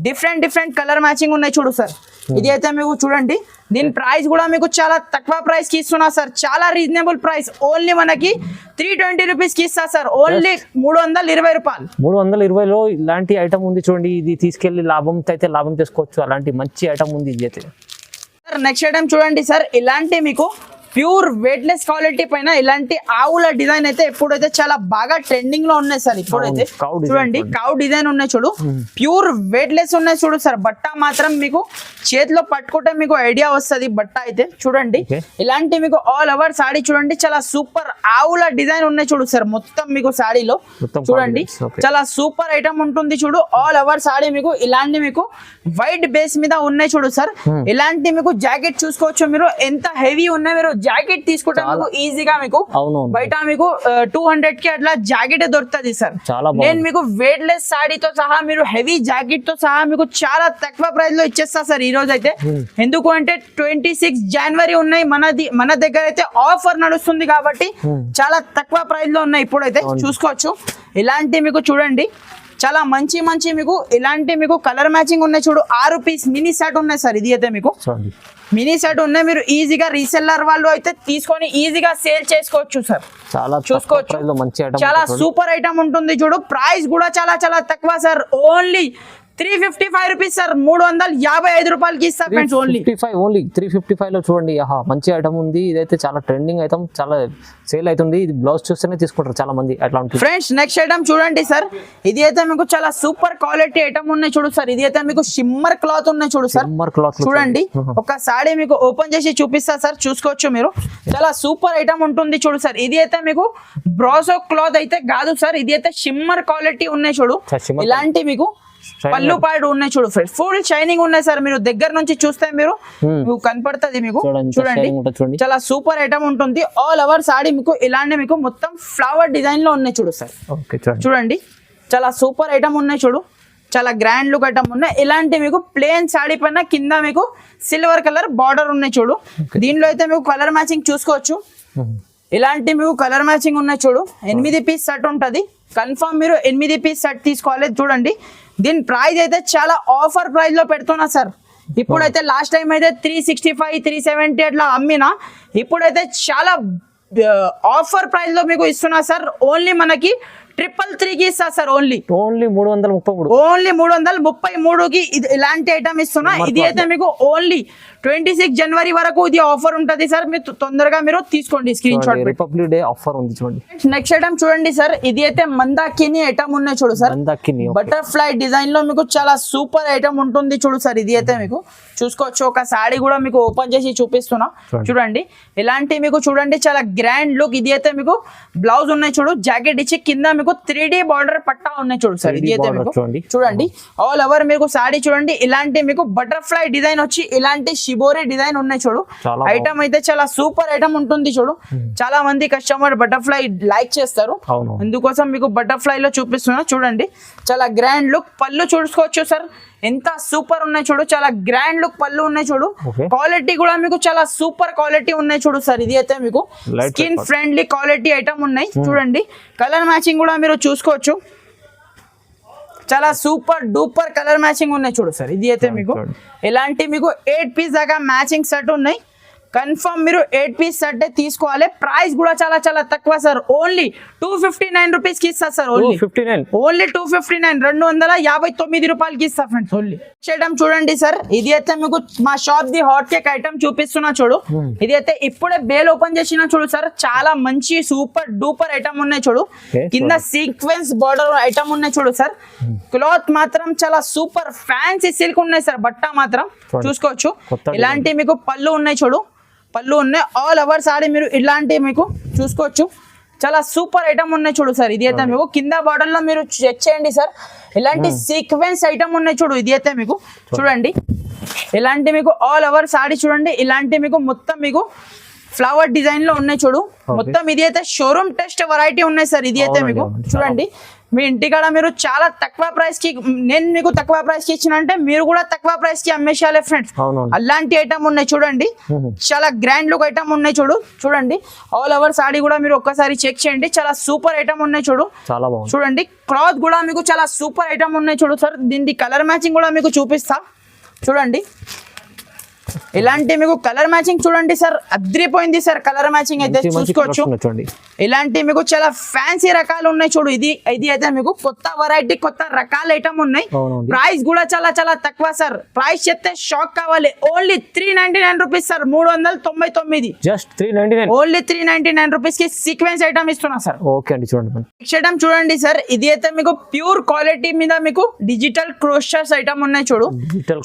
డిఫరెంట్ కలర్ మ్యాచింగ్ ఉన్నాయి చూడు సార్. ఇది అయితే మీకు చూడండి దీని ప్రైస్ కూడా మీకు చాలా తక్కువ ప్రైస్ కి ఇస్తున్నా సార్. చాలా రీజనబుల్ ప్రైస్. ఓన్లీ మనకి 320 రూపీస్ కి ఇస్తా సార్. ఓన్లీ 320 రూపాయలు. 320లో ఇలాంటి ఐటమ్ ఉంది చూడండి. ఇది తీసుకెళ్లి లాభం చేసుకోవచ్చు. అలాంటి మంచి ఐటమ్ ఉంది ఇది అయితే. నెక్స్ట్ ఐటమ్ చూడండి సార్. ఇలాంటి మీకు ప్యూర్ వెయిట్లెస్ క్వాలిటీ పైన ఇలాంటి ఆవుల డిజైన్ అయితే ఎప్పుడైతే చాలా బాగా ట్రెండింగ్ లో ఉన్నాయి సార్. ఇప్పుడైతే చూడండి కౌ డిజైన్ ఉన్నాయి చూడు. ప్యూర్ వెయిట్లెస్ ఉన్నాయి చూడు సార్. బట్ట మాత్రం మీకు చేతిలో పట్టుకుంటే మీకు ఐడియా వస్తుంది బట్ట అయితే. చూడండి ఇలాంటి మీకు ఆల్ ఓవర్ సాడీ చూడండి చాలా సూపర్ ఆవుల డిజైన్ ఉన్నాయి చూడు సార్. మొత్తం మీకు సాడీలో చూడండి చాలా సూపర్ ఐటమ్ ఉంటుంది చూడు. ఆల్ ఓవర్ సాడీ మీకు ఇలాంటి మీకు వైట్ బేస్ మీద ఉన్నాయి చూడు సార్. ఇలాంటి మీకు జాకెట్ చూసుకోవచ్చు మీరు ఎంత హెవీ ఉన్నాయి. మీరు జాకెట్ తీసుకుంటే మీకు ఈజీగా మీకు బయట మీకు 200 కి అట్లా జాకెట్ దొరుకుతుంది సార్. నేను మీకు వెయిట్లెస్ సాడీతో సహా మీరు హెవీ జాకెట్ తో సహా మీకు చాలా తక్కువ ప్రైస్ లో ఇచ్చేస్తా సార్ ఈ రోజు అయితే. ఎందుకు అంటే 26 జనవరి ఉన్నాయి మన దగ్గర అయితే ఆఫర్ నడుస్తుంది కాబట్టి చాలా తక్కువ ప్రైస్ లో ఉన్నాయి ఇప్పుడైతే. చూసుకోవచ్చు ఇలాంటి మీకు చూడండి చాలా మంచి మీకు ఇలాంటి మీకు కలర్ మ్యాచింగ్ ఉన్నాయి చూడు. 6 పీస్ మినీ సెట్ ఉన్నాయి సార్. ఇది అయితే మీకు మినీ సెట్ ఉన్నాయి. మీరు ఈజీగా రీసెల్లర్ వాళ్ళు అయితే తీసుకొని ఈజీగా సేల్ చేసుకోవచ్చు సార్. చూసుకోవచ్చు చాలా సూపర్ ఐటమ్ ఉంటుంది చూడు. ప్రైస్ కూడా చాలా తక్కువ సార్. Only 355 rupees sir. 355 రూపాయలకి ఇస్తా ఫ్రెండ్స్. ఓన్లీ 355 లో చూడండి మంచి ఐటమ్ ఉంది. ఇదైతే చాలా ట్రెండింగ్ ఐటమ్, చాలా సేల్ అవుతుంది. ఇది బ్లౌజ్ చూస్తేనే తీసుకుంటారు చాలా మంది అట్లా ఉంటుంది ఫ్రెండ్స్. నెక్స్ట్ ఐటమ్ చూడండి సార్. ఇది అయితే మీకు చాలా సూపర్ క్వాలిటీ ఐటమ్ ఉన్నాయి చూడు సార్. ఇది అయితే మీకు షిమ్మర్ క్లాత్ ఉన్నాయి చూడు సార్. చూడండి ఒక సాడీ మీకు ఓపెన్ చేసి చూపిస్తా సార్. చూసుకోవచ్చు మీరు చాలా సూపర్ ఐటమ్ ఉంటుంది చూడు సార్. ఇది అయితే మీకు బ్రాసో క్లాత్ అయితే కాదు సార్. ఇది అయితే షిమ్మర్ క్వాలిటీ ఉన్నాయి చూడు. ఇలాంటి మీకు పళ్ళు పాడు ఉన్నాయి చూడు ఫ్రెండ్స్. ఫుల్ షైనింగ్ ఉన్నాయి సార్. మీరు దగ్గర నుంచి చూస్తే మీరు కనపడుతుంది మీకు. చూడండి చాలా సూపర్ ఐటమ్ ఉంటుంది. ఆల్ ఓవర్ సాడీ మీకు ఇలాంటి మీకు మొత్తం ఫ్లవర్ డిజైన్ లో ఉన్నాయి చూడు సార్. చూడండి చాలా సూపర్ ఐటమ్ ఉన్నాయి చూడు. చాలా గ్రాండ్ లుక్ ఐటమ్ ఉన్నాయి. ఇలాంటి మీకు ప్లేన్ సాడీ పైన కింద మీకు సిల్వర్ కలర్ బార్డర్ ఉన్నాయి చూడు. దీనిలో అయితే మీకు కలర్ మ్యాచింగ్ చూసుకోవచ్చు. ఇలాంటి మీకు కలర్ మ్యాచింగ్ ఉన్నాయి చూడు. 8 పీస్ సెట్ ఉంటది. కన్ఫర్మ్ మీరు 8 పీస్ సెట్ తీసుకోవాలి. చూడండి దీని ప్రైస్ అయితే చాలా ఆఫర్ ప్రైస్ లో పెడుతున్నా సార్. ఇప్పుడైతే లాస్ట్ టైం అయితే 365 370 అట్లా అమ్మినా. ఇప్పుడైతే చాలా ఆఫర్ ప్రైస్ లో మీకు ఇస్తున్నా సార్. ఓన్లీ మనకి 333 కి ఇస్తా సార్. ఓన్లీ 333 కి ఇలాంటి ఐటమ్ ఇస్తున్నా. ఇది అయితే మీకు ఓన్లీ 26 జనవరి వరకు ఇది ఆఫర్ ఉంటది సార్. మీరు తొందరగా మీరు తీసుకోండి screen shot. Republic day offer ఉంది చూడండి. నెక్స్ట్ ఐటమ్ చూడండి సార్. ఇది అయితే మందాకిని ఐటమ్ ఉన్నాయి చూడు సార్. బటర్ఫ్లై డిజైన్ లో మీకు చాలా సూపర్ ఐటమ్ ఉంటుంది చూడు సార్. ఇది అయితే మీకు చూసుకోవచ్చు. ఒక సాడీ కూడా మీకు ఓపెన్ చేసి చూపిస్తున్నా చూడండి. ఇలాంటి మీకు చూడండి చాలా గ్రాండ్ లుక్. ఇది అయితే మీకు బ్లౌజ్ ఉన్నాయి చూడు. జాకెట్ ఇచ్చి కింద మీకు 3D బార్డర్ పట్టా ఉన్నాయి చూడు సార్. ఇది అయితే మీకు చూడండి ఆల్ ఓవర్ మీకు సాడీ చూడండి. ఇలాంటి మీకు బటర్ఫ్లై డిజైన్ వచ్చి ఇలాంటి షిబోరి డిజైన్ ఉన్నాయి చూడు. ఐటమ్ అయితే చాలా సూపర్ ఐటమ్ ఉంటుంది చూడు. చాలా మంది కస్టమర్ బటర్ఫ్లై లైక్ చేస్తారు. అందుకోసం మీకు బటర్ఫ్లై లో చూపిస్తున్నా చూడండి. చాలా గ్రాండ్ లుక్. పళ్ళు చూసుకోవచ్చు సార్ ఎంత సూపర్ ఉన్నాయి చూడు. చాలా గ్రాండ్ లుక్ పళ్ళు ఉన్నాయి చూడు. క్వాలిటీ కూడా మీకు చాలా సూపర్ క్వాలిటీ ఉన్నాయి చూడు సార్. ఇది అయితే మీకు స్కిన్ ఫ్రెండ్లీ క్వాలిటీ ఐటమ్ ఉన్నాయి చూడండి. కలర్ మ్యాచింగ్ కూడా మీరు చూసుకోవచ్చు. చాలా సూపర్ డూపర్ కలర్ మ్యాచింగ్ ఉన్నాయి చూడు సార్. ఇది అయితే మీకు ఇలాంటి మీకు 8 పీస్ దాకా మ్యాచింగ్ సెట్ ఉన్నాయి. కన్ఫర్మ్ మీరు 8 పీస్ సెట్ తీసుకోవాలి. ప్రైస్ కూడా చాలా చాలా తక్కువ సార్, ఓన్లీ 259 రూపీస్ కి ఇస్తా సార్. ఓన్లీ 259, 259 రూపాయలకి ఇస్తా ఫ్రెండ్స్. ఓన్లీ చేయడం చూడండి సార్, ఇది అయితే మీకు మా shop the hot cake item చూపిస్తున్నా చూడు. ఇది అయితే ఇప్పుడే బేల్ ఓపెన్ చేసిన చూడు సార్, చాలా మంచి సూపర్ డూపర్ ఐటమ్ ఉన్నాయి చూడు. కింద సీక్వెన్స్ బార్డర్ ఐటమ్ ఉన్నాయి చూడు సార్. క్లాత్ మాత్రం చాలా సూపర్ ఫ్యాన్సీ సిల్క్ ఉన్నాయి సార్. బట్ట మాత్రం చూసుకోవచ్చు. ఇలాంటి మీకు పళ్ళు ఉన్నాయి చూడు, పళ్ళు ఉన్నాయి. ఆల్ ఓవర్ సారీ మీరు ఇలాంటి మీకు చూసుకోవచ్చు. చాలా సూపర్ ఐటమ్ ఉన్నాయి చూడు సార్. ఇది అయితే మీకు కింద బార్డర్ లో మీరు చెక్ చేయండి సార్. ఇలాంటి సీక్వెన్స్ ఐటమ్ ఉన్నాయి చూడు. ఇది అయితే మీకు చూడండి, ఇలాంటి మీకు ఆల్ ఓవర్ సారీ చూడండి. ఇలాంటి మీకు మొత్తం మీకు ఫ్లవర్ డిజైన్ లో ఉన్నాయి చూడు. మొత్తం ఇది అయితే షోరూమ్ టెస్ట్ వెరైటీ ఉన్నాయి సార్. ఇది అయితే మీకు చూడండి, మీ ఇంటికాడ మీరు చాలా తక్కువ ప్రైస్ కి, నేను మీకు తక్కువ ప్రైస్ కి ఇచ్చిన అంటే మీరు కూడా తక్కువ ప్రైస్ కి అమ్మేసేయాలి ఫ్రెండ్స్. అలాంటి ఐటమ్ ఉన్నాయి చూడండి. చాలా గ్రాండ్ లుక్ ఐటమ్ ఉన్నాయి చూడు. చూడండి ఆల్ ఓవర్ సాడీ కూడా మీరు ఒక్కసారి చెక్ చేయండి. చాలా సూపర్ ఐటమ్ ఉన్నాయి చూడు. చూడండి క్లాత్ కూడా మీకు చాలా సూపర్ ఐటమ్ ఉన్నాయి చూడు సార్. దీనికి కలర్ మ్యాచింగ్ కూడా మీకు చూపిస్తా చూడండి. ఇలాంటి మీకు కలర్ మ్యాచింగ్ చూడండి సార్, అద్రిపోయింది సార్ కలర్ మ్యాచింగ్ అయితే చూసుకోవచ్చు. ఇలాంటి మీకు చాలా ఫ్యాన్సీ రకాలు ఉన్నాయి చూడు. ఇది అయితే మీకు కొత్త వెరైటీ కొత్త రకాల ఐటమ్ ఉన్నాయి. ప్రైస్ కూడా చాలా చాలా తక్కువ సార్. ప్రైస్ చెప్తే షాక్ కావాలి. Only 399 rupees sir, 399. Just 399, only 399 rupees కి సీక్వెన్స్ ఐటమ్ ఇస్తున్నా సార్. ఓకే అండి చూడండి. నెక్స్ట్ ఐటమ్ చూడండి సార్, ఇది అయితే మీకు ప్యూర్ క్వాలిటీ మీద మీకు డిజిటల్ క్రోషర్స్ ఐటమ్ ఉన్నాయి చూడు.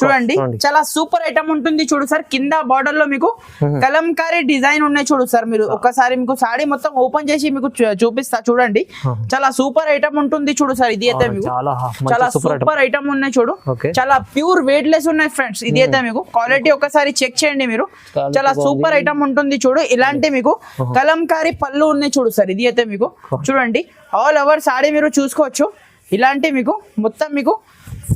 చూడండి చాలా సూపర్ ఐటమ్ ఉంటుంది చూడు సార్. కింద బార్డర్ లో మీకు కలంకారీ డిజైన్ ఉన్నాయి చూడు సార్. మీరు ఒకసారి మీకు సాడీ మొత్తం ఓపెన్ చేసి మీకు చూపిస్తా చూడండి. చాలా సూపర్ ఐటమ్ ఉంటుంది చూడు సార్. ఇది అయితే మీకు చాలా సూపర్ ఐటమ్ ఉన్నాయి చూడు. చాలా ప్యూర్ వెయిట్ లెస్ ఉన్నాయి ఫ్రెండ్స్. ఇది అయితే మీకు క్వాలిటీ ఒకసారి చెక్ చేయండి మీరు. చాలా సూపర్ ఐటమ్ ఉంటుంది చూడు. ఇలాంటి మీకు కలంకారీ పళ్ళు ఉన్నాయి చూడు సార్. ఇది అయితే మీకు చూడండి ఆల్ ఓవర్ సాడీ మీరు చూసుకోవచ్చు. ఇలాంటి మీకు మొత్తం మీకు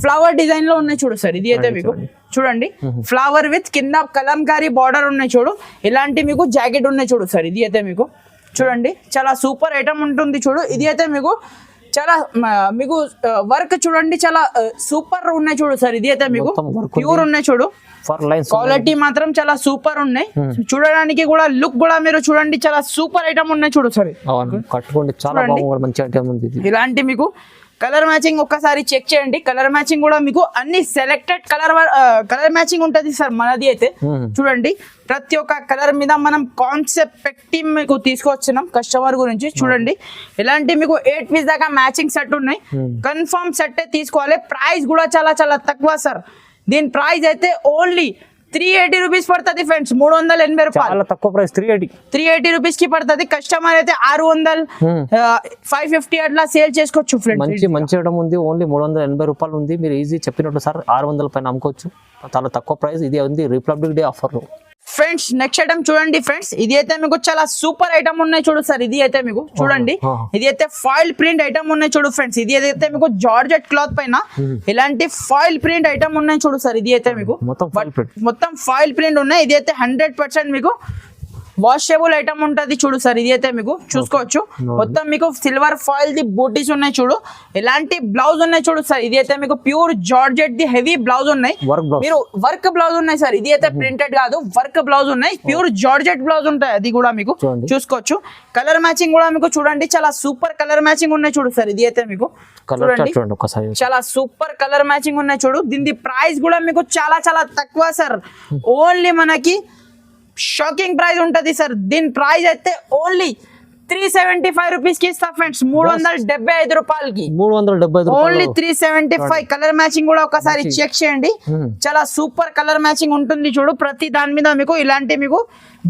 ఫ్లవర్ డిజైన్ లో ఉన్నాయి చూడు సార్. ఇది అయితే మీకు చూడండి ఫ్లవర్ విత్ కింద కలంకారీ బార్డర్ ఉన్నాయి చూడు. ఇలాంటి మీకు జాకెట్ ఉన్నాయి చూడు సార్. ఇది అయితే మీకు చూడండి చాలా సూపర్ ఐటమ్ ఉంటుంది చూడు. ఇది అయితే మీకు చాలా మీకు వర్క్ చూడండి చాలా సూపర్ ఉన్నాయి చూడు సార్. ఇది అయితే మీకు ప్యూర్ ఉన్నాయి చూడు. క్వాలిటీ మాత్రం చాలా సూపర్ ఉన్నాయి. చూడడానికి కూడా లుక్ కూడా మీరు చూడండి చాలా సూపర్ ఐటమ్ ఉన్నాయి చూడు సార్. ఇలాంటి మీకు కలర్ మ్యాచింగ్ ఒక్కసారి చెక్ చేయండి. కలర్ మ్యాచింగ్ కూడా మీకు అన్ని సెలెక్టెడ్ కలర్ మ్యాచింగ్ ఉంటది సార్ మనది అయితే. చూడండి ప్రతి ఒక్క కలర్ మీద మనం కాన్సెప్ట్ పెట్టి మీకు తీసుకొచ్చినాం కస్టమర్ గురించి. చూడండి ఇలాంటి మీకు 8 పీస్ దాకా మ్యాచింగ్ సెట్ ఉన్నాయి. కన్ఫర్మ్ సెట్ తీసుకోవాలి. ప్రైస్ కూడా చాలా చాలా తక్కువ సార్. దీని ప్రైస్ అయితే ఓన్లీ 380 రూపీస్ పడుతుంది ఫ్రెండ్స్. 380 రూపాయలు తక్కువ ప్రైస్. 380 రూపీస్ కి పడుతుంది. కస్టమర్ అయితే 600 550 అట్లా సేల్ చేసుకోవచ్చు ఫ్రెండ్స్. మంచి ఐటమ్ ఉంది. ఓన్లీ 380 రూపాయలు ఉంది. మీరు ఈజీ చెప్పినట్టు సార్ 600 పైన అమ్ముకోవచ్చు. చాలా తక్కువ ప్రైస్. ఇది ఉంది republic day offer friends. Next item చూడండి ఫ్రెండ్స్. ఇది అయితే మీకు చాలా సూపర్ ఐటమ్ ఉన్నాయి చూడు సార్. ఇది అయితే మీకు చూడండి, ఇది అయితే ఫాయిల్ ప్రింట్ ఐటమ్ ఉన్నాయి చూడు ఫ్రెండ్స్. ఇది అయితే మీకు జార్జెట్ క్లాత్ పైన ఇలాంటి ఫాయిల్ ప్రింట్ ఐటమ్ ఉన్నాయి చూడు సార్. ఇది అయితే మీకు మొత్తం ఫాయిల్ ప్రింట్ ఉన్నాయి. ఇది అయితే 100% మీకు వాషబుల్ ఐటమ్ ఉంటది చూడు సార్. ఇది అయితే మీకు చూసుకోవచ్చు. మొత్తం మీకు సిల్వర్ ఫాయిల్ ది బూటీస్ ఉన్నాయి చూడు. ఇలాంటి బ్లౌజ్ ఉన్నాయి చూడు సార్. ఇది అయితే మీకు pure georgette the heavy blouse ఉన్నాయి. మీరు వర్క్ బ్లౌజ్ ఉన్నాయి సార్. ఇది అయితే ప్రింటెడ్ కాదు, వర్క్ బ్లౌజ్ ఉన్నాయి. ప్యూర్ జార్జెట్ బ్లౌజ్ ఉంటాయి. అది కూడా మీకు చూసుకోవచ్చు. కలర్ మ్యాచింగ్ కూడా మీకు చూడండి చాలా సూపర్ కలర్ మ్యాచింగ్ ఉన్నాయి చూడు సార్. ఇది అయితే మీకు చూడండి చాలా సూపర్ కలర్ మ్యాచింగ్ ఉన్నాయి చూడు. దీని ప్రైస్ కూడా మీకు చాలా చాలా తక్కువ సార్. ఓన్లీ మనకి షాకింగ్ ప్రైస్ ఉంటది సార్. దీని ప్రైస్ అయితే ఓన్లీ 375 రూపీస్ కి ఇస్తా ఫ్రెండ్స్. 375 రూపాయలకి ఓన్లీ 375. కలర్ మ్యాచింగ్ కూడా ఒకసారి చెక్ చేయండి. చాలా సూపర్ కలర్ మ్యాచింగ్ ఉంటుంది చూడు. ప్రతి దాని మీద మీకు ఇలాంటి మీకు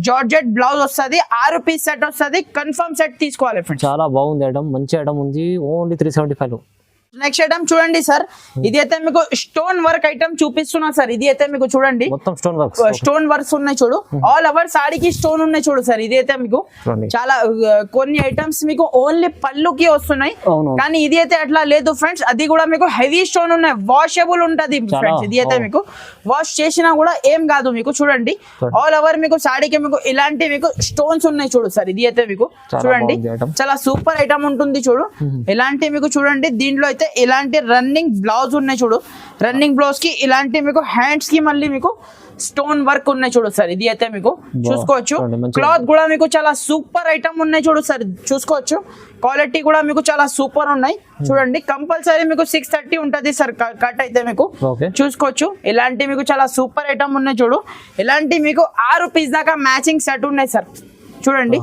జార్జెట్ బ్లౌజ్ వస్తుంది. 6 పీస్ సెట్ వస్తుంది. కన్ఫర్మ్ సెట్ తీసుకోవాలి ఫ్రెండ్స్. చాలా బాగుంది ఐటమ్, మంచి ఐటమ్ ఉంది. ఓన్లీ 375. నెక్స్ట్ ఐటమ్ చూడండి సార్. ఇది అయితే మీకు స్టోన్ వర్క్ ఐటమ్ చూపిస్తున్నా సార్. ఇది అయితే మీకు చూడండి స్టోన్ వర్క్స్ ఉన్నాయి చూడు. ఆల్ ఓవర్ సాడీకి స్టోన్ ఉన్నాయి చూడు సార్. ఇది అయితే మీకు చాలా కొన్ని ఐటమ్స్ మీకు ఓన్లీ పళ్ళుకి వస్తున్నాయి, కానీ ఇది అయితే అట్లా లేదు ఫ్రెండ్స్. అది కూడా మీకు హెవీ స్టోన్ ఉన్నాయి. వాషబుల్ ఉంటది ఫ్రెండ్స్. ఇది అయితే మీకు వాష్ చేసినా కూడా ఏం కాదు మీకు. చూడండి ఆల్ ఓవర్ మీకు సాడీకి మీకు ఇలాంటి మీకు స్టోన్స్ ఉన్నాయి చూడు సార్. ఇది అయితే మీకు చూడండి చాలా సూపర్ ఐటమ్ ఉంటుంది చూడు. ఇలాంటి మీకు చూడండి దీంట్లో అయితే అయితే ఇలాంటి రన్నింగ్ బ్లౌజ్ ఉన్నాయి చూడు, రన్నింగ్ బ్లౌజ్ కి ఇలాంటి మీకు హ్యాండ్స్ కి మళ్ళీ మీకు స్టోన్ వర్క్ ఉన్నాయి చూడు సార్. ఇది అయితే మీకు చూసుకోవచ్చు. క్లాత్ కూడా మీకు చాలా సూపర్ ఐటమ్ ఉన్నాయి చూడు సార్, చూసుకోవచ్చు. క్వాలిటీ కూడా మీకు చాలా సూపర్ ఉన్నాయి చూడండి. కంపల్సరీ మీకు 630 ఉంటది సార్ కట్ అయితే మీకు చూసుకోవచ్చు. ఇలాంటి మీకు చాలా సూపర్ ఐటమ్ ఉన్నాయి చూడు. ఇలాంటి మీకు 6 పీస్ దాకా మ్యాచింగ్ సెట్ ఉన్నాయి సార్ చూడండి.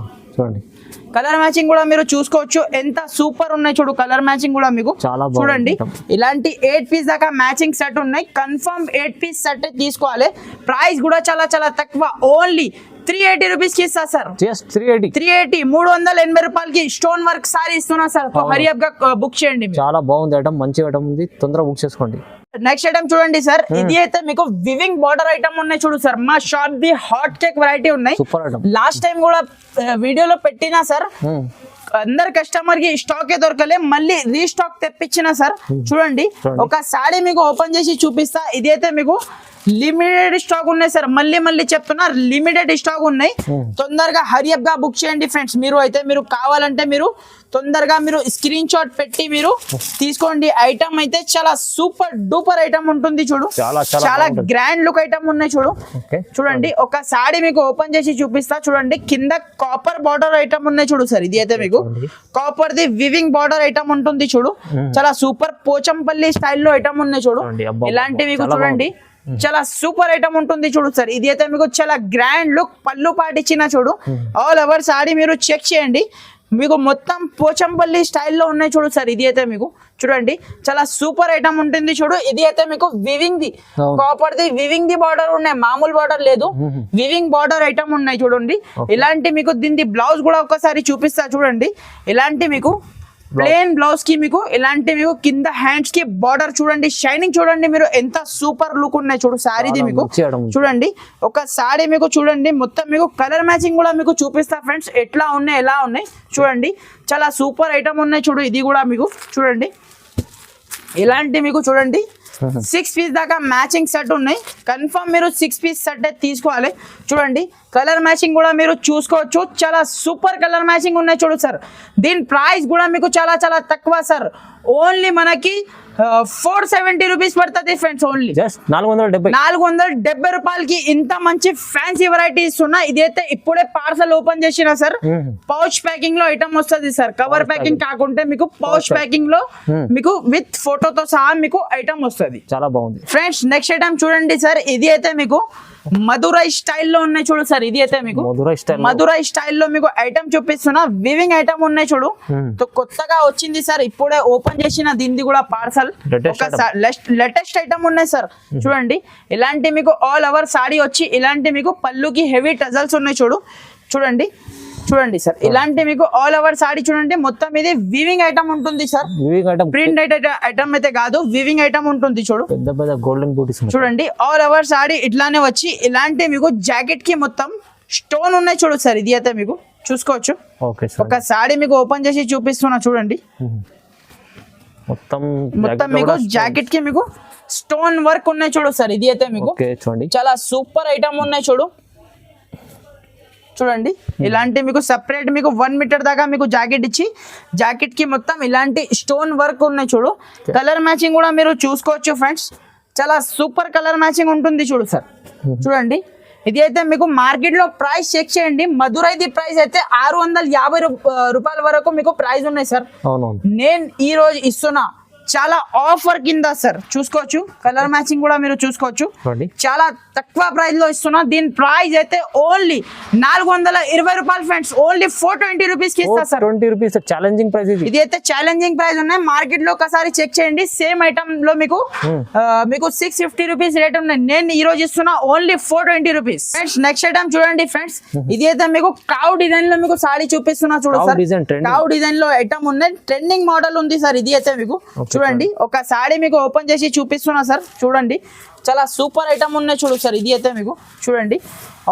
కలర్ మ్యాచింగ్ కూడా మీరు చూసుకోవచ్చు, ఎంత సూపర్ ఉన్నాయి చూడు. కలర్ మ్యాచింగ్ కూడా మీకు చూడండి. ఇలాంటి 8 పీస్ దాకా మ్యాచింగ్ సెట్ ఉన్నాయి. కన్ఫర్మ్ 8 పీస్ సెట్ తీసుకోవాలి. ప్రైస్ కూడా చాలా చాలా తక్కువ, ఓన్లీ 380 రూపీస్ కి ఇస్తా సార్. 380 రూపాయలకి స్టోన్ వర్క్ సారీ ఇస్తున్నా సార్. హరియప్ గా బుక్ చేయండి. చాలా బాగుంది ఐటమ్, మంచి ఐటమ్ ఉంది, తొందరగా బుక్ చేసుకోండి. నెక్స్ట్ ఐటమ్ చూడండి సార్. ఇది అయితే మీకు వివింగ్ బార్డర్ ఐటమ్ ఉన్నాయి చూడు సార్. మా shop the hot cake variety ఉన్నాయి. లాస్ట్ టైం కూడా వీడియోలో పెట్టినా సార్, అందరు కస్టమర్ కి స్టాక్ దొరకలే, మళ్ళీ రీస్టాక్ తెప్పించిన సార్. చూడండి ఒక సారీ మీకు ఓపెన్ చేసి చూపిస్తా. ఇది అయితే మీకు లిమిటెడ్ స్టాక్ ఉన్నాయి సార్, మళ్ళీ చెప్తున్నా లిమిటెడ్ స్టాక్ ఉన్నాయి. తొందరగా హరియప్ గా బుక్ చేయండి ఫ్రెండ్స్. మీరు కావాలంటే మీరు తొందరగా మీరు స్క్రీన్ షాట్ పెట్టి మీరు తీసుకోండి. ఐటమ్ అయితే చాలా సూపర్ డూపర్ ఐటమ్ ఉంటుంది చూడు, చాలా గ్రాండ్ లుక్ ఐటమ్ ఉన్నాయి చూడు. చూడండి ఒక సారీ మీకు ఓపెన్ చేసి చూపిస్తా. చూడండి కింద కాపర్ బార్డర్ ఐటమ్ ఉన్నాయి చూడు సార్. ఇది అయితే మీకు copper the weaving border item ఉంటుంది చూడు. చాలా సూపర్ పోచంపల్లి స్టైల్లో ఐటమ్ ఉన్నాయి చూడు. ఇలాంటి మీకు చూడండి చాలా సూపర్ ఐటమ్ ఉంటుంది చూడు సార్. ఇది అయితే మీకు చాలా గ్రాండ్ లుక్ పళ్ళు పాటించిన చూడు. ఆల్ ఓవర్ సారీ మీరు చెక్ చేయండి, మీకు మొత్తం పోచంపల్లి స్టైల్లో ఉన్నాయి చూడు సార్. ఇది అయితే మీకు చూడండి చాలా సూపర్ ఐటమ్ ఉంటుంది చూడు. ఇది అయితే మీకు weaving the copper the weaving the border ఉన్నాయి, మామూలు బార్డర్ లేదు, వివింగ్ బార్డర్ ఐటమ్ ఉన్నాయి చూడండి. ఇలాంటి మీకు దీని బ్లౌజ్ కూడా ఒకసారి చూపిస్తా చూడండి. ఇలాంటి మీకు ప్లేన్ బ్లౌజ్ కి మీకు ఇలాంటి మీకు కింద హ్యాండ్స్ కి బార్డర్ చూడండి, షైనింగ్ చూడండి మీరు ఎంత సూపర్ లుక్ ఉన్నాయి చూడు సారీది మీకు. చూడండి ఒక సారీ మీకు చూడండి మొత్తం మీకు కలర్ మ్యాచింగ్ కూడా మీకు చూపిస్తా ఫ్రెండ్స్, ఎట్లా ఉన్నాయి ఎలా ఉన్నాయి చూడండి. చాలా సూపర్ ఐటమ్ ఉన్నాయి చూడు. ఇది కూడా మీకు చూడండి ఇలాంటి మీకు చూడండి 6 పీస్ దాకా మ్యాచింగ్ సెట్ ఉన్నాయి. కన్ఫర్మ్ మీరు 6 పీస్ సెట్ తీసుకోవాలి. చూడండి కలర్ మ్యాచింగ్ కూడా మీరు చూసుకోవచ్చు, చాలా సూపర్ కలర్ మ్యాచింగ్ ఉన్నాయి చూడు సార్. దీని ప్రైస్ కూడా మీకు చాలా చాలా తక్కువ సార్, ఓన్లీ మనకి 470 రూపీస్ పడుతుంది ఫ్రెండ్స్. ఓన్లీ 470 రూపాయలకి ఇంత మంచి ఫ్యాన్సీ వెరైటీ ఇస్తున్నా. ఇదైతే ఇప్పుడే పార్సల్ ఓపెన్ చేసిన సార్. పౌచ్ ప్యాకింగ్ లో ఐటమ్ వస్తుంది సార్, కవర్ ప్యాకింగ్ కాకుంటే మీకు పౌచ్ ప్యాకింగ్ లో మీకు విత్ ఫోటోతో సహా మీకు ఐటమ్ వస్తుంది. చాలా బాగుంది ఫ్రెండ్స్. నెక్స్ట్ ఐటమ్ చూడండి సార్. ఇది అయితే మీకు మధురై స్టైల్లో ఉన్నాయి చూడు సార్. ఇది అయితే మీకు మధురై స్టైల్లో మీకు ఐటమ్ చూపిస్తున్నా. వివింగ్ ఐటమ్ ఉన్నాయి చూడు, కొత్తగా వచ్చింది సార్, ఇప్పుడే ఓపెన్ చేసిన. దీనిది కూడా పార్సల్ లేటెస్ట్ ఐటమ్ ఉన్నాయి సార్. చూడండి ఇలాంటి మీకు ఆల్ ఓవర్ సారీ వచ్చి ఇలాంటి మీకు పళ్ళుకి హెవీ టజల్స్ ఉన్నాయి చూడు. చూడండి సార్ ఇలాంటి మీకు ఆల్ ఓవర్ సారీ చూడండి మొత్తం ఇది వివింగ్ ఐటమ్ ఉంటుంది సార్. ప్రింట్ ఐటమ్ అయితే కాదు, వివింగ్ ఐటమ్ ఉంటుంది చూడు. గోల్డెన్ బూటీస్ చూడండి ఆల్ ఓవర్ సారీ ఇట్లానే వచ్చి ఇలాంటి మీకు జాకెట్ కి మొత్తం స్టోన్ ఉన్నాయి చూడు సార్. ఇది అయితే మీకు చూసుకోవచ్చు. ఒక సారీ మీకు ఓపెన్ చేసి చూపిస్తున్నా చూడండి. మొత్తం మీకు జాకెట్ కి మీకు స్టోన్ వర్క్ ఉన్నాయి చూడు సార్. ఇది అయితే మీకు చాలా సూపర్ ఐటమ్ ఉన్నాయి చూడు. చూడండి ఇలాంటి మీకు సెపరేట్ మీకు 1 మీటర్ దాకా మీకు జాకెట్ ఇచ్చి జాకెట్ కి మొత్తం ఇలాంటి స్టోన్ వర్క్ ఉన్నాయి చూడు. కలర్ మ్యాచింగ్ కూడా మీరు చూసుకోవచ్చు ఫ్రెండ్స్, చాలా సూపర్ కలర్ మ్యాచింగ్ ఉంటుంది చూడు సార్. చూడండి ఇది అయితే మీకు మార్కెట్ లో ప్రైస్ చెక్ చేయండి. మధురైది ప్రైస్ అయితే 650 రూపాయల వరకు మీకు ప్రైస్ ఉన్నాయి సార్. నేను ఈ రోజు ఇస్తున్నా చాలా ఆఫర్ కింద సార్. చూసుకోవచ్చు కలర్ మ్యాచింగ్ కూడా మీరు చూసుకోవచ్చు, చాలా తక్కువ ప్రైస్ లో ఇస్తున్నా. దీని ప్రైస్ అయితే ఓన్లీ 420 రూపాయలు ఫ్రెండ్స్, ఓన్లీ 420 రూపీస్ కి ఇస్తా సార్. 20 rupees challenging price. ఇది అయితే ఛాలెంజింగ్ ప్రైస్ ఉన్నాయి. మార్కెట్ లో ఒకసారి చెక్ చేయండి. సేమ్ ఐటమ్ లో మీకు 650 రూపీస్ రేట్ ఉన్నాయి. నేను ఈ రోజు ఇస్తున్నా only 420 rupees friends. Next item చూడండి ఫ్రెండ్స్. ఇది అయితే మీకు కావ్ డిజైన్ లో మీకు సారీ చూపిస్తున్నా చూడు సార్. కావ్ డిజైన్ లో ఐటమ్ ఉన్నాయి, ట్రెండింగ్ మోడల్ ఉంది సార్. ఇది అయితే మీకు చూడండి ఒక సారీ మీకు ఓపెన్ చేసి చూపిస్తున్నా సార్. చూడండి చాలా సూపర్ ఐటమ్ ఉన్నాయి చూడు సార్. ఇది అయితే మీకు చూడండి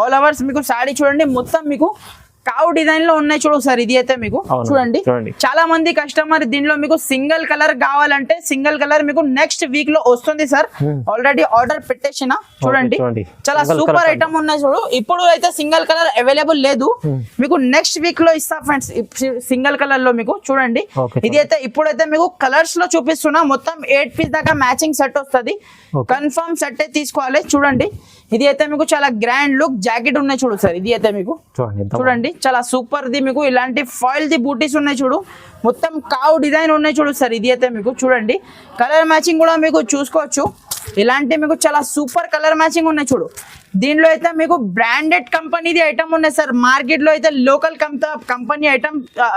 ఆల్ ఓవర్స్ మీకు సారీ చూడండి మొత్తం మీకు కావ్ డిజైన్ లో ఉన్నాయి చూడు సార్. ఇది అయితే మీకు అవును, చూడండి చూడండి. చాలా మంది కస్టమర్ దీనిలో మీకు సింగిల్ కలర్ కావాలంటే సింగిల్ కలర్ మీకు నెక్స్ట్ వీక్ లో వస్తుంది సార్. ఆల్రెడీ ఆర్డర్ పెట్టేసిన చూడండి. చూడండి. చాలా Single సూపర్ colour ఐటమ్ ఉన్నాయి చూడు. ఇప్పుడు అయితే సింగిల్ కలర్ అవైలబుల్ లేదు, మీకు నెక్స్ట్ వీక్ లో ఇస్తా ఫ్రెండ్స్ సింగిల్ కలర్ లో మీకు చూడండి. Okay, ఇది అయితే ఇప్పుడైతే మీకు కలర్స్ లో చూపిస్తున్నా. మొత్తం 8 పీస్ దాకా మ్యాచింగ్ సెట్ వస్తుంది. Okay. కన్ఫర్మ్ సెట్ తీసుకోవాలి చూడండి. ఇది అయితే మీకు చాలా గ్రాండ్ లుక్ జాకెట్ ఉన్నాయి చూడు సార్. ఇది అయితే మీకు చూడండి ఎంత చూడండి చాలా సూపర్ ది మీకు ఇలాంటి ఫాయిల్ ది బూటీస్ ఉన్నాయి చూడు. మొత్తం కావ్ డిజైన్ ఉన్నాయి చూడు సార్. ఇది అయితే మీకు చూడండి కలర్ మ్యాచింగ్ కూడా మీకు చూసుకోవచ్చు. ఇలాంటి మీకు చాలా సూపర్ కలర్ మ్యాచింగ్ ఉన్నాయి చూడు. దీనిలో అయితే మీకు బ్రాండెడ్ కంపెనీది ఐటమ్ ఉన్నాయి సార్. మార్కెట్ లో అయితే లోకల్ కంపెనీ ఐటమ్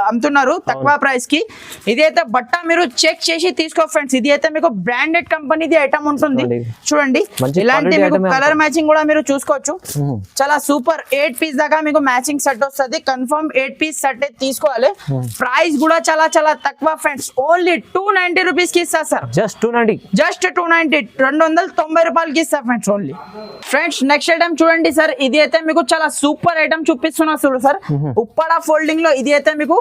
అమ్ముతున్నారు తక్కువ ప్రైస్ కి. ఇది అయితే బట్ట మీరు చెక్ చేసి తీసుకో ఫ్రెండ్స్. ఇది అయితే మీకు బ్రాండెడ్ కంపెనీది ఐటమ్ ఉంటుంది చూడండి. మంచి ఇలాంటి quality మీకు item ఏ కలర్ మ్యాచింగ్ కూడా మీరు చూసుకోవచ్చు. చాలా సూపర్ 8 పీస్ దాకా మీకు మ్యాచింగ్ సెట్ వస్తుంది. కన్ఫర్మ్ 8 పీస్ సెట్ తీసుకోవాలి. ప్రైస్ కూడా చాలా చాలా తక్కువ ఫ్రెండ్స్. ఓన్లీ 290 రూపీస్ కి ఇస్తా సార్. జస్ట్ 290. జస్ట్ 290 290 రూపాయలకి ఇస్తా friends only. Friends next item చూడండి సార్. ఇది అయితే మీకు చాలా సూపర్ ఐటమ్ చూపిస్తున్నా చూడు సార్. ఉప్పాడ ఫోల్డింగ్ లో ఇది అయితే మీకు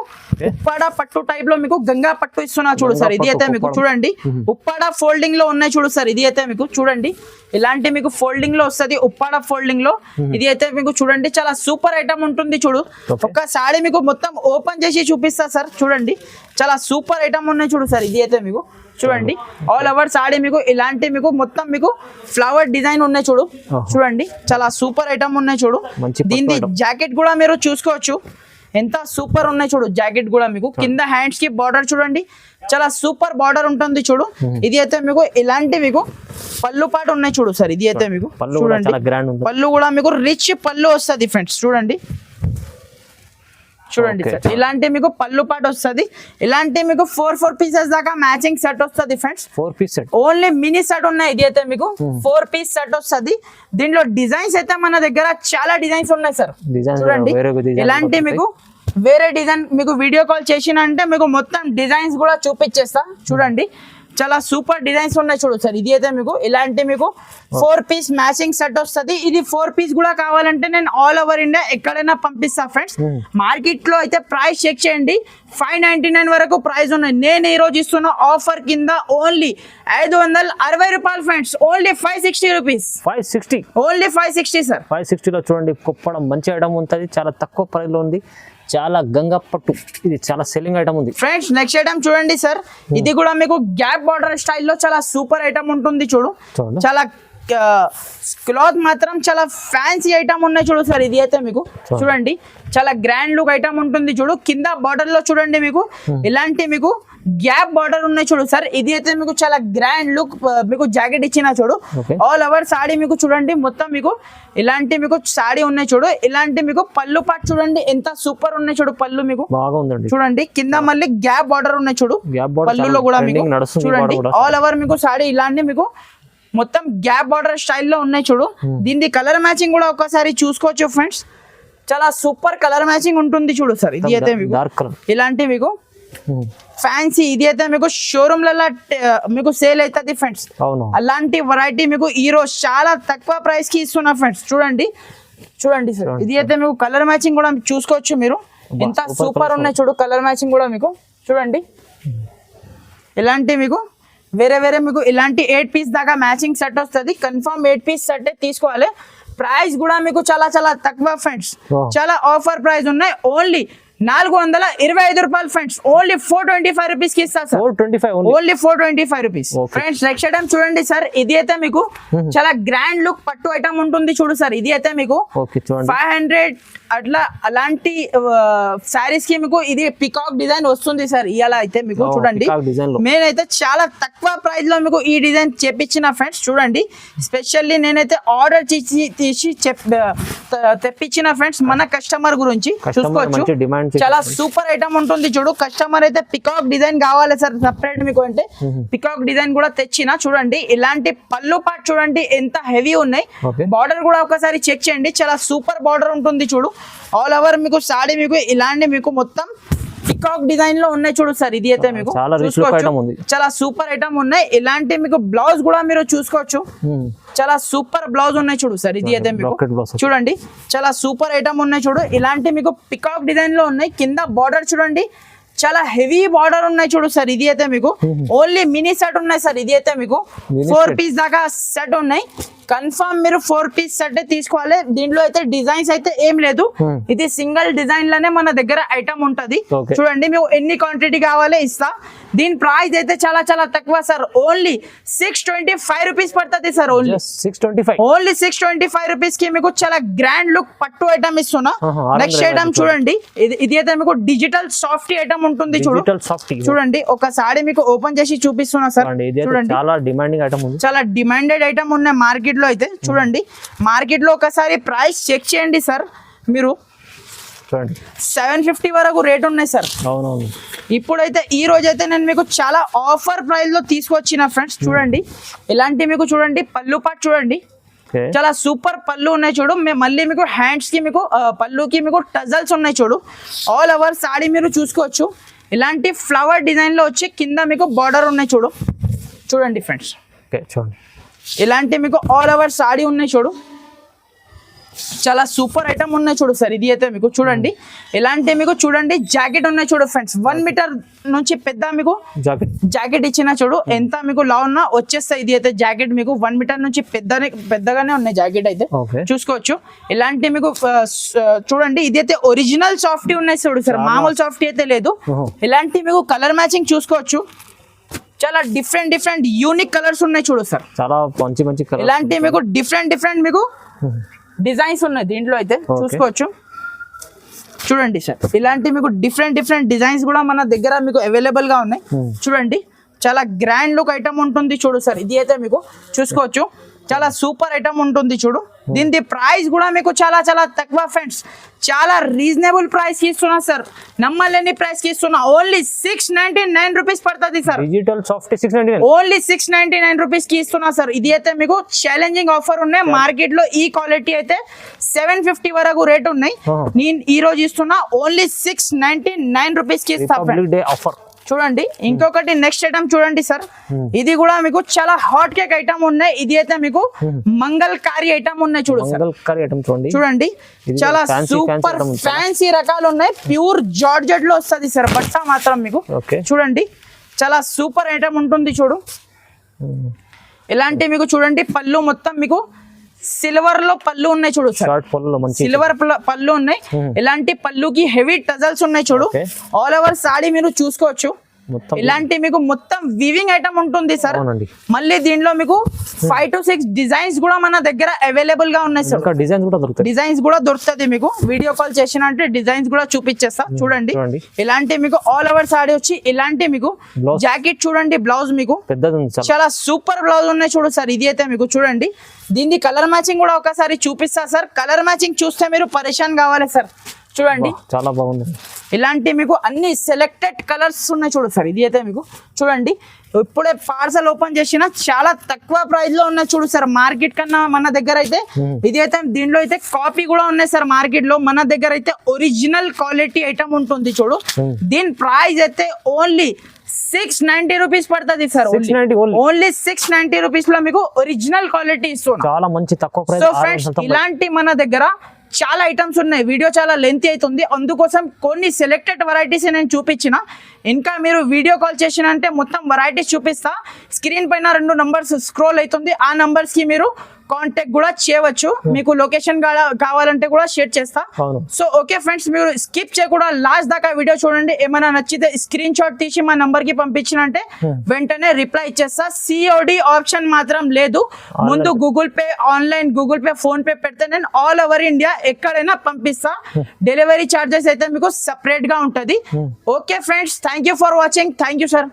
ఉప్పాడ పట్టు టైప్ లో మీకు గంగా పట్టు ఇస్తున్నా చూడు సార్. ఇది అయితే మీకు చూడండి ఉప్పాడ ఫోల్డింగ్ లో ఉన్నాయి చూడు సార్. ఇది అయితే మీకు చూడండి ఇలాంటి మీకు ఫోల్డింగ్ లో వస్తుంది ఉప్పాడ ఫోల్డింగ్ లో. ఇది అయితే మీకు చూడండి చాలా సూపర్ ఐటమ్ ఉంటుంది చూడు. ఒక సారీ మీకు మొత్తం ఓపెన్ చేసి చూపిస్తా సార్. చూడండి చాలా సూపర్ ఐటమ్ ఉన్నాయి చూడు సార్. ఇది అయితే మీకు చూడండి ఆల్ ఓవర్ సాడీ మీకు ఇలాంటి మీకు మొత్తం మీకు ఫ్లవర్ డిజైన్ ఉన్నాయి చూడు. చూడండి చాలా సూపర్ ఐటమ్ ఉన్నాయి చూడు. దీని జాకెట్ కూడా మీరు చూసుకోవచ్చు ఎంత సూపర్ ఉన్నాయి చూడు. జాకెట్ కూడా మీకు కింద హ్యాండ్స్ కి బార్డర్ చూడండి చాలా సూపర్ బార్డర్ ఉంటుంది చూడు. ఇది అయితే మీకు ఇలాంటి మీకు పళ్ళు పాటు ఉన్నాయి చూడు సార్. ఇది అయితే మీకు చూడండి పళ్ళు కూడా మీకు రిచ్ పళ్ళు వస్తుంది ఫ్రెండ్స్. చూడండి చూడండి సార్ ఇలాంటి మీకు పళ్ళు పాటు వస్తుంది. ఇలాంటి మీకు 4 పీసెస్ దాకా మ్యాచింగ్ సెట్ వస్తుంది friends. 4 piece set only mini set ఉన్నాయి. ఇది అయితే మీకు 4 పీస్ సెట్ వస్తుంది. దీంట్లో డిజైన్స్ అయితే మన దగ్గర చాలా డిజైన్స్ ఉన్నాయి సార్. చూడండి ఇలాంటి మీకు వేరే డిజైన్ మీకు వీడియో కాల్ చేసిన అంటే మీకు మొత్తం డిజైన్స్ కూడా చూపించేస్తా. చూడండి చాలా సూపర్ డిజైన్స్ ఉన్నాయి చూడు సార్. ఇది అయితే మీకు ఇలాంటి మీకు 4 పీస్ మ్యాచింగ్ సెట్ వస్తుంది. ఇది 4 పీస్ కూడా కావాలంటే నేను ఆల్ ఓవర్ ఇండియా ఎక్కడైనా పంపిస్తా ఫ్రెండ్స్. మార్కెట్ లో అయితే ప్రైస్ చెక్ చేయండి 599 వరకు ప్రైస్ ఉన్నాయి. నేను ఈ రోజు ఇస్తున్న ఆఫర్ కింద ఓన్లీ 560 రూపాయలు friends. Only 560 rupees. 560 only 560 sir. 560 లో చూడండి కుప్పడం మంచి ఐటమ్ ఉంటుంది. చాలా తక్కువ ప్రైస్ లో ఉంది. చాలా గంగా పట్టు ఇది చాలా సెల్లింగ్ ఐటమ్ ఉంది ఫ్రెండ్స్. నెక్స్ట్ ఐటమ్ చూడండి సార్. ఇది కూడా మీకు గ్యాప్ బార్డర్ స్టైల్లో చాలా సూపర్ ఐటమ్ ఉంటుంది చూడు. చాలా క్లాత్ మాత్రం చాలా ఫ్యాన్సీ ఐటమ్ ఉన్నాయి చూడు సార్. ఇది అయితే మీకు చూడండి చాలా గ్రాండ్ లుక్ ఐటమ్ ఉంటుంది చూడు. కింద బార్డర్ లో చూడండి మీకు ఇలాంటి మీకు గ్యాప్ బార్డర్ ఉన్నాయి చూడు సార్. ఇది అయితే మీకు చాలా గ్రాండ్ లుక్ మీకు జాకెట్ ఇచ్చిన చూడు. ఆల్ ఓవర్ సాడీ మీకు చూడండి మొత్తం మీకు ఇలాంటి మీకు సాడీ ఉన్నాయి చూడు. ఇలాంటి మీకు పళ్ళు పాటు చూడండి ఎంత సూపర్ ఉన్నాయి చూడు. పళ్ళు మీకు బాగా ఉందండి చూడండి. కింద మళ్ళీ గ్యాప్ బార్డర్ ఉన్నాయి చూడు. పళ్ళులో కూడా మీకు చూడండి ఆల్ ఓవర్ మీకు సాడీ ఇలాంటి మీకు మొత్తం గ్యాప్ బార్డర్ స్టైల్లో ఉన్నాయి చూడు. దీని కలర్ మ్యాచింగ్ కూడా ఒకసారి చూసుకోవచ్చు ఫ్రెండ్స్. చాలా సూపర్ కలర్ మ్యాచింగ్ ఉంటుంది చూడు సార్. ఇది అయితే మీకు ఇలాంటి మీకు ఫ్యాన్సీ ఇది అయితే మీకు షోరూమ్లలో మీకు సేల్ అవుతుంది ఫ్రెండ్స్. అలాంటి వెరైటీ మీకు ఈ రోజు చాలా తక్కువ ప్రైస్ కి ఇస్తున్నా ఫ్రెండ్స్. చూడండి చూడండి సార్. ఇది అయితే మీకు కలర్ మ్యాచింగ్ కూడా చూసుకోవచ్చు మీరు ఎంత సూపర్ ఉన్నాయి చూడు. కలర్ మ్యాచింగ్ కూడా మీకు చూడండి ఇలాంటి మీకు వేరే వేరే మీకు ఇలాంటి 8 పీస్ దాకా మ్యాచింగ్ సెట్ వస్తుంది. కన్ఫర్మ్ 8 పీస్ సెట్ తీసుకోవాలి. ప్రైస్ కూడా మీకు చాలా చాలా తక్కువ ఫ్రెండ్స్. చాలా ఆఫర్ ప్రైస్ ఉన్నాయి. ఓన్లీ 425 రూపాయలు ఫ్రెండ్స్. ఓన్లీ 425 రూపీస్ కి ఇస్తా sir. Only 425 rupees friends. Next item చూడండి సార్. ఇది అయితే మీకు చాలా గ్రాండ్ లుక్ పట్టు ఐటమ్ ఉంటుంది చూడు సార్. ఇది అయితే మీకు 500 అట్లా అలాంటి సారీస్ కి మీకు ఇది పికాక్ డిజైన్ వస్తుంది సార్. ఇలా అయితే మీకు చూడండి నేనైతే చాలా తక్కువ ప్రైస్ లో మీకు ఈ డిజైన్ చేపించిన ఫ్రెండ్స్. చూడండి స్పెషల్లీ నేనైతే ఆర్డర్ తీసి తెప్పించిన ఫ్రెండ్స్ మన కస్టమర్ గురించి చూసుకోవచ్చు. చాలా సూపర్ ఐటమ్ ఉంటుంది చూడు. కస్టమర్ అయితే పికాక్ డిజైన్ కావాలి సార్ సపరేట్ మీకు అంటే పికాక్ డిజైన్ కూడా తెచ్చిన. చూడండి ఇలాంటి పళ్ళు పాటు చూడండి ఎంత హెవీ ఉన్నాయి. బార్డర్ కూడా ఒకసారి చెక్ చేయండి చాలా సూపర్ బార్డర్ ఉంటుంది చూడు. ఆల్ ఓవర్ మీకు సాడీ మీకు ఇలాంటి మీకు మొత్తం పికాక్ డిజైన్ లో ఉన్నాయి చూడు సార్. ఇది అయితే మీకు చాలా రిచ్ లుక్ ఐటమ్ ఉంది. చాలా సూపర్ ఐటమ్ ఉన్నాయి. ఇలాంటి మీకు బ్లౌజ్ కూడా మీరు చూసుకోవచ్చు. చాలా సూపర్ బ్లౌజ్ ఉన్నాయి చూడు సార్. ఇది అయితే మీకు చూడండి చాలా సూపర్ ఐటమ్ ఉన్నాయి చూడు. ఇలాంటి మీకు పికాక్ డిజైన్ లో ఉన్నాయి. కింద బార్డర్ చూడండి చాలా హెవీ బార్డర్ ఉన్నాయి చూడు సార్. ఇది అయితే మీకు ఓన్లీ మినీ సెట్ ఉన్నాయి సార్. ఇది అయితే మీకు 4 పీస్ దాకా సెట్ ఉన్నాయి. కన్ఫర్మ్ మీరు 4 పీస్ సెట్ తీసుకోవాలి. దీంట్లో అయితే డిజైన్స్ అయితే ఏం లేదు. ఇది సింగిల్ డిజైన్ లోనే మన దగ్గర ఐటమ్ ఉంటది. చూడండి మీకు ఎన్ని క్వాంటిటీ కావాలి ఇస్తా. దీని ప్రైస్ అయితే చాలా చాలా తక్కువ సార్. ఓన్లీ 625 రూపీస్ పడుతుంది సార్. ఓన్లీ 625 రూపీస్ కి మీకు చాలా గ్రాండ్ లుక్ పట్టు ఐటమ్ ఇస్తున్నా. నెక్స్ట్ ఐటమ్ చూడండి. ఇది అయితే మీకు డిజిటల్ సాఫ్టీ ఐటమ్ ఉంటుంది చూడు. చూడండి ఒకసారి మీకు ఓపెన్ చేసి చూపిస్తున్నా సార్. చూడండి చాలా డిమాండింగ్ ఐటమ్ ఉంది. చాలా డిమాండెడ్ ఐటమ్ ఉన్నాయి మార్కెట్ లో అయితే. చూడండి మార్కెట్ లో ఒకసారి ప్రైస్ చెక్ చేయండి సార్. మీరు 750 వరకు రేట్ ఉన్నాయి సార్. అవునవును. ఇప్పుడైతే ఈ రోజు అయితే నేను మీకు చాలా ఆఫర్ ప్రైస్ లో తీసుకొచ్చిన ఫ్రెండ్స్. చూడండి ఇలాంటి మీకు చూడండి పళ్ళు పాటు చూడండి చాలా సూపర్ పళ్ళు ఉన్నాయి చూడు. మళ్ళీ మీకు హ్యాండ్స్ కి మీకు పళ్ళుకి మీకు టజల్స్ ఉన్నాయి చూడు. ఆల్ ఓవర్ సాడీ మీరు చూసుకోవచ్చు. ఇలాంటి ఫ్లవర్ డిజైన్ లో వచ్చి కింద మీకు బార్డర్ ఉన్నాయి చూడు. చూడండి ఫ్రెండ్స్ చూడండి ఇలాంటి మీకు ఆల్ ఓవర్ సాడీ ఉన్నాయి చూడు. చాలా సూపర్ ఐటమ్ ఉన్నాయి చూడు సార్. ఇది అయితే మీకు చూడండి ఇలాంటి మీకు చూడండి జాకెట్ ఉన్నాయి చూడు ఫ్రెండ్స్. 1 మీటర్ నుంచి పెద్ద మీకు జాకెట్ ఇచ్చిన చూడు. ఎంత మీకు లా ఉన్నా వచ్చేస్తాయి. ఇది అయితే జాకెట్ మీకు 1 మీటర్ నుంచి పెద్దగానే ఉన్నాయి జాకెట్ అయితే చూసుకోవచ్చు. ఇలాంటి మీకు చూడండి ఇది అయితే ఒరిజినల్ సాఫ్టీ ఉన్నాయి చూడు సార్. మామూలు సాఫ్టీ అయితే లేదు. ఇలాంటి మీకు కలర్ మ్యాచింగ్ చూసుకోవచ్చు. చాలా డిఫరెంట్ యూనిక్ కలర్స్ ఉన్నాయి చూడు సార్. చాలా మంచి కలర్. ఇలాంటి మీకు డిఫరెంట్ మీకు డిజైన్స్ ఉన్నాయి దీంట్లో అయితే చూసుకోవచ్చు. చూడండి సార్ ఇలాంటి మీకు డిఫరెంట్ డిజైన్స్ కూడా మన దగ్గర మీకు అవైలబుల్ గా ఉన్నాయి. చూడండి చాలా గ్రాండ్ లుక్ ఐటమ్ ఉంటుంది చూడు సార్. ఇది అయితే మీకు చూసుకోవచ్చు. చాలా సూపర్ ఐటమ్ ఉంటుంది చూడు. దీని ప్రైస్ కూడా మీకు చాలా చాలా తక్కువ ఫ్రెండ్స్. చాలా రీజనబుల్ ప్రైస్ కి ఇస్తున్నా సార్. నమ్మలేని ప్రైస్ కి ఇస్తున్నా. ఓన్లీ 699 రూపీస్ పడుతుంది sir. Digital soft 699 only 699 rupees కి ఇస్తున్నా సార్. ఇది అయితే మీకు ఛాలెంజింగ్ ఆఫర్ ఉన్నాయి. మార్కెట్ లో ఈ క్వాలిటీ అయితే 750 వరకు రేట్ ఉన్నాయి. నేను ఈ రోజు ఇస్తున్నా ఓన్లీ 699 రూపీస్ కి ఇస్తా ఆఫర్. చూడండి ఇంకొకటి నెక్స్ట్ ఐటమ్ చూడండి సార్. ఇది కూడా మీకు చాలా హాట్ కేక్ ఐటమ్ ఉన్నాయి. ఇది అయితే మీకు మంగళకారి ఐటమ్ ఉన్నాయి చూడు సార్. చూడండి చాలా సూపర్ ఫ్యాన్సీ రకాలు ఉన్నాయి. ప్యూర్ జార్జెట్ లో వస్తుంది సార్ బట్ట మాత్రం మీకు. చూడండి చాలా సూపర్ ఐటమ్ ఉంటుంది చూడు. ఇలాంటి మీకు చూడండి పళ్ళు మొత్తం మీకు సిల్వర్ లో పళ్ళు ఉన్నాయి చూడు సార్. సిల్వర్ పళ్ళు ఉన్నాయి. ఇలాంటి పళ్ళుకి హెవీ టజల్స్ ఉన్నాయి చూడు. ఆల్ ఓవర్ సాడీ మీరు చూసుకోవచ్చు. ఇలాంటి మీకు మొత్తం వివింగ్ ఐటమ్ ఉంటుంది సార్. మళ్ళీ దీంట్లో మీకు 5 to 6 డిజైన్స్ కూడా మన దగ్గర అవైలబుల్ గా ఉన్నాయి సార్. డిజైన్స్ కూడా దొరుకుతుంది మీకు. వీడియో కాల్ చేసిన అంటే డిజైన్స్ కూడా చూపించేస్తా. చూడండి ఇలాంటి మీకు ఆల్ ఓవర్ సాడీ వచ్చి ఇలాంటి మీకు జాకెట్ చూడండి. బ్లౌజ్ మీకు చాలా సూపర్ బ్లౌజ్ ఉన్నాయి చూడు సార్. ఇది అయితే మీకు చూడండి దీన్ని కలర్ మ్యాచింగ్ కూడా ఒకసారి చూపిస్తా సార్. కలర్ మ్యాచింగ్ చూస్తే మీరు పరేషాన్ కావాలి సార్. చూడండి చాలా బాగుంది. ఇలాంటి మీకు అన్ని సెలెక్టెడ్ కలర్స్ ఉన్నాయి చూడు సార్. ఇది అయితే మీకు చూడండి ఇప్పుడే పార్సల్ ఓపెన్ చేసిన చాలా తక్కువ ప్రైస్ లో ఉన్నాయి చూడు సార్. మార్కెట్ కన్నా మన దగ్గర అయితే ఇది అయితే దీంట్లో అయితే కాపీ కూడా ఉన్నాయి సార్. మార్కెట్ లో మన దగ్గర అయితే ఒరిజినల్ క్వాలిటీ ఐటమ్ ఉంటుంది చూడు. దీని ప్రైస్ అయితే ఓన్లీ 690 రూపీస్ పడుతుంది సార్. ఓన్లీ 690 రూపీస్ లో మీకు ఒరిజినల్ క్వాలిటీ ఇస్తున్నా. చాలా మంచి తక్కువ ప్రైస్. సో ఫ్రెండ్స్ ఇలాంటి మన దగ్గర చాలా ఐటమ్స్ ఉన్నాయి. వీడియో చాలా లెంత్ అవుతుంది. అందుకోసం కొన్ని సెలెక్టెడ్ వెరైటీస్ నేను చూపించిన. ఇంకా మీరు వీడియో కాల్ చేసిన అంటే మొత్తం వెరైటీస్ చూపిస్తా. స్క్రీన్ పైన 2 నంబర్స్ స్క్రోల్ అవుతుంది. ఆ నంబర్స్ కి మీరు కాంటాక్ట్ కూడా చేయవచ్చు. మీకు లొకేషన్ కావాలంటే కూడా షేర్ చేస్తా. సో ఓకే ఫ్రెండ్స్ మీరు స్కిప్ చేయకుండా లాస్ట్ దాకా వీడియో చూడండి. ఏమైనా నచ్చితే స్క్రీన్ షాట్ తీసి మా నంబర్ కి పంపించినంటే వెంటనే రిప్లై ఇచ్చేస్తా. సిఓడి ఆప్షన్ మాత్రం లేదు. ముందు Google pay online Google pay phone pay పెడితే నేను ఆల్ ఓవర్ ఇండియా ఎక్కడైనా పంపిస్తా. డెలివరీ చార్జెస్ అయితే మీకు సపరేట్ గా ఉంటది. Okay friends thank you for watching. Thank you sir.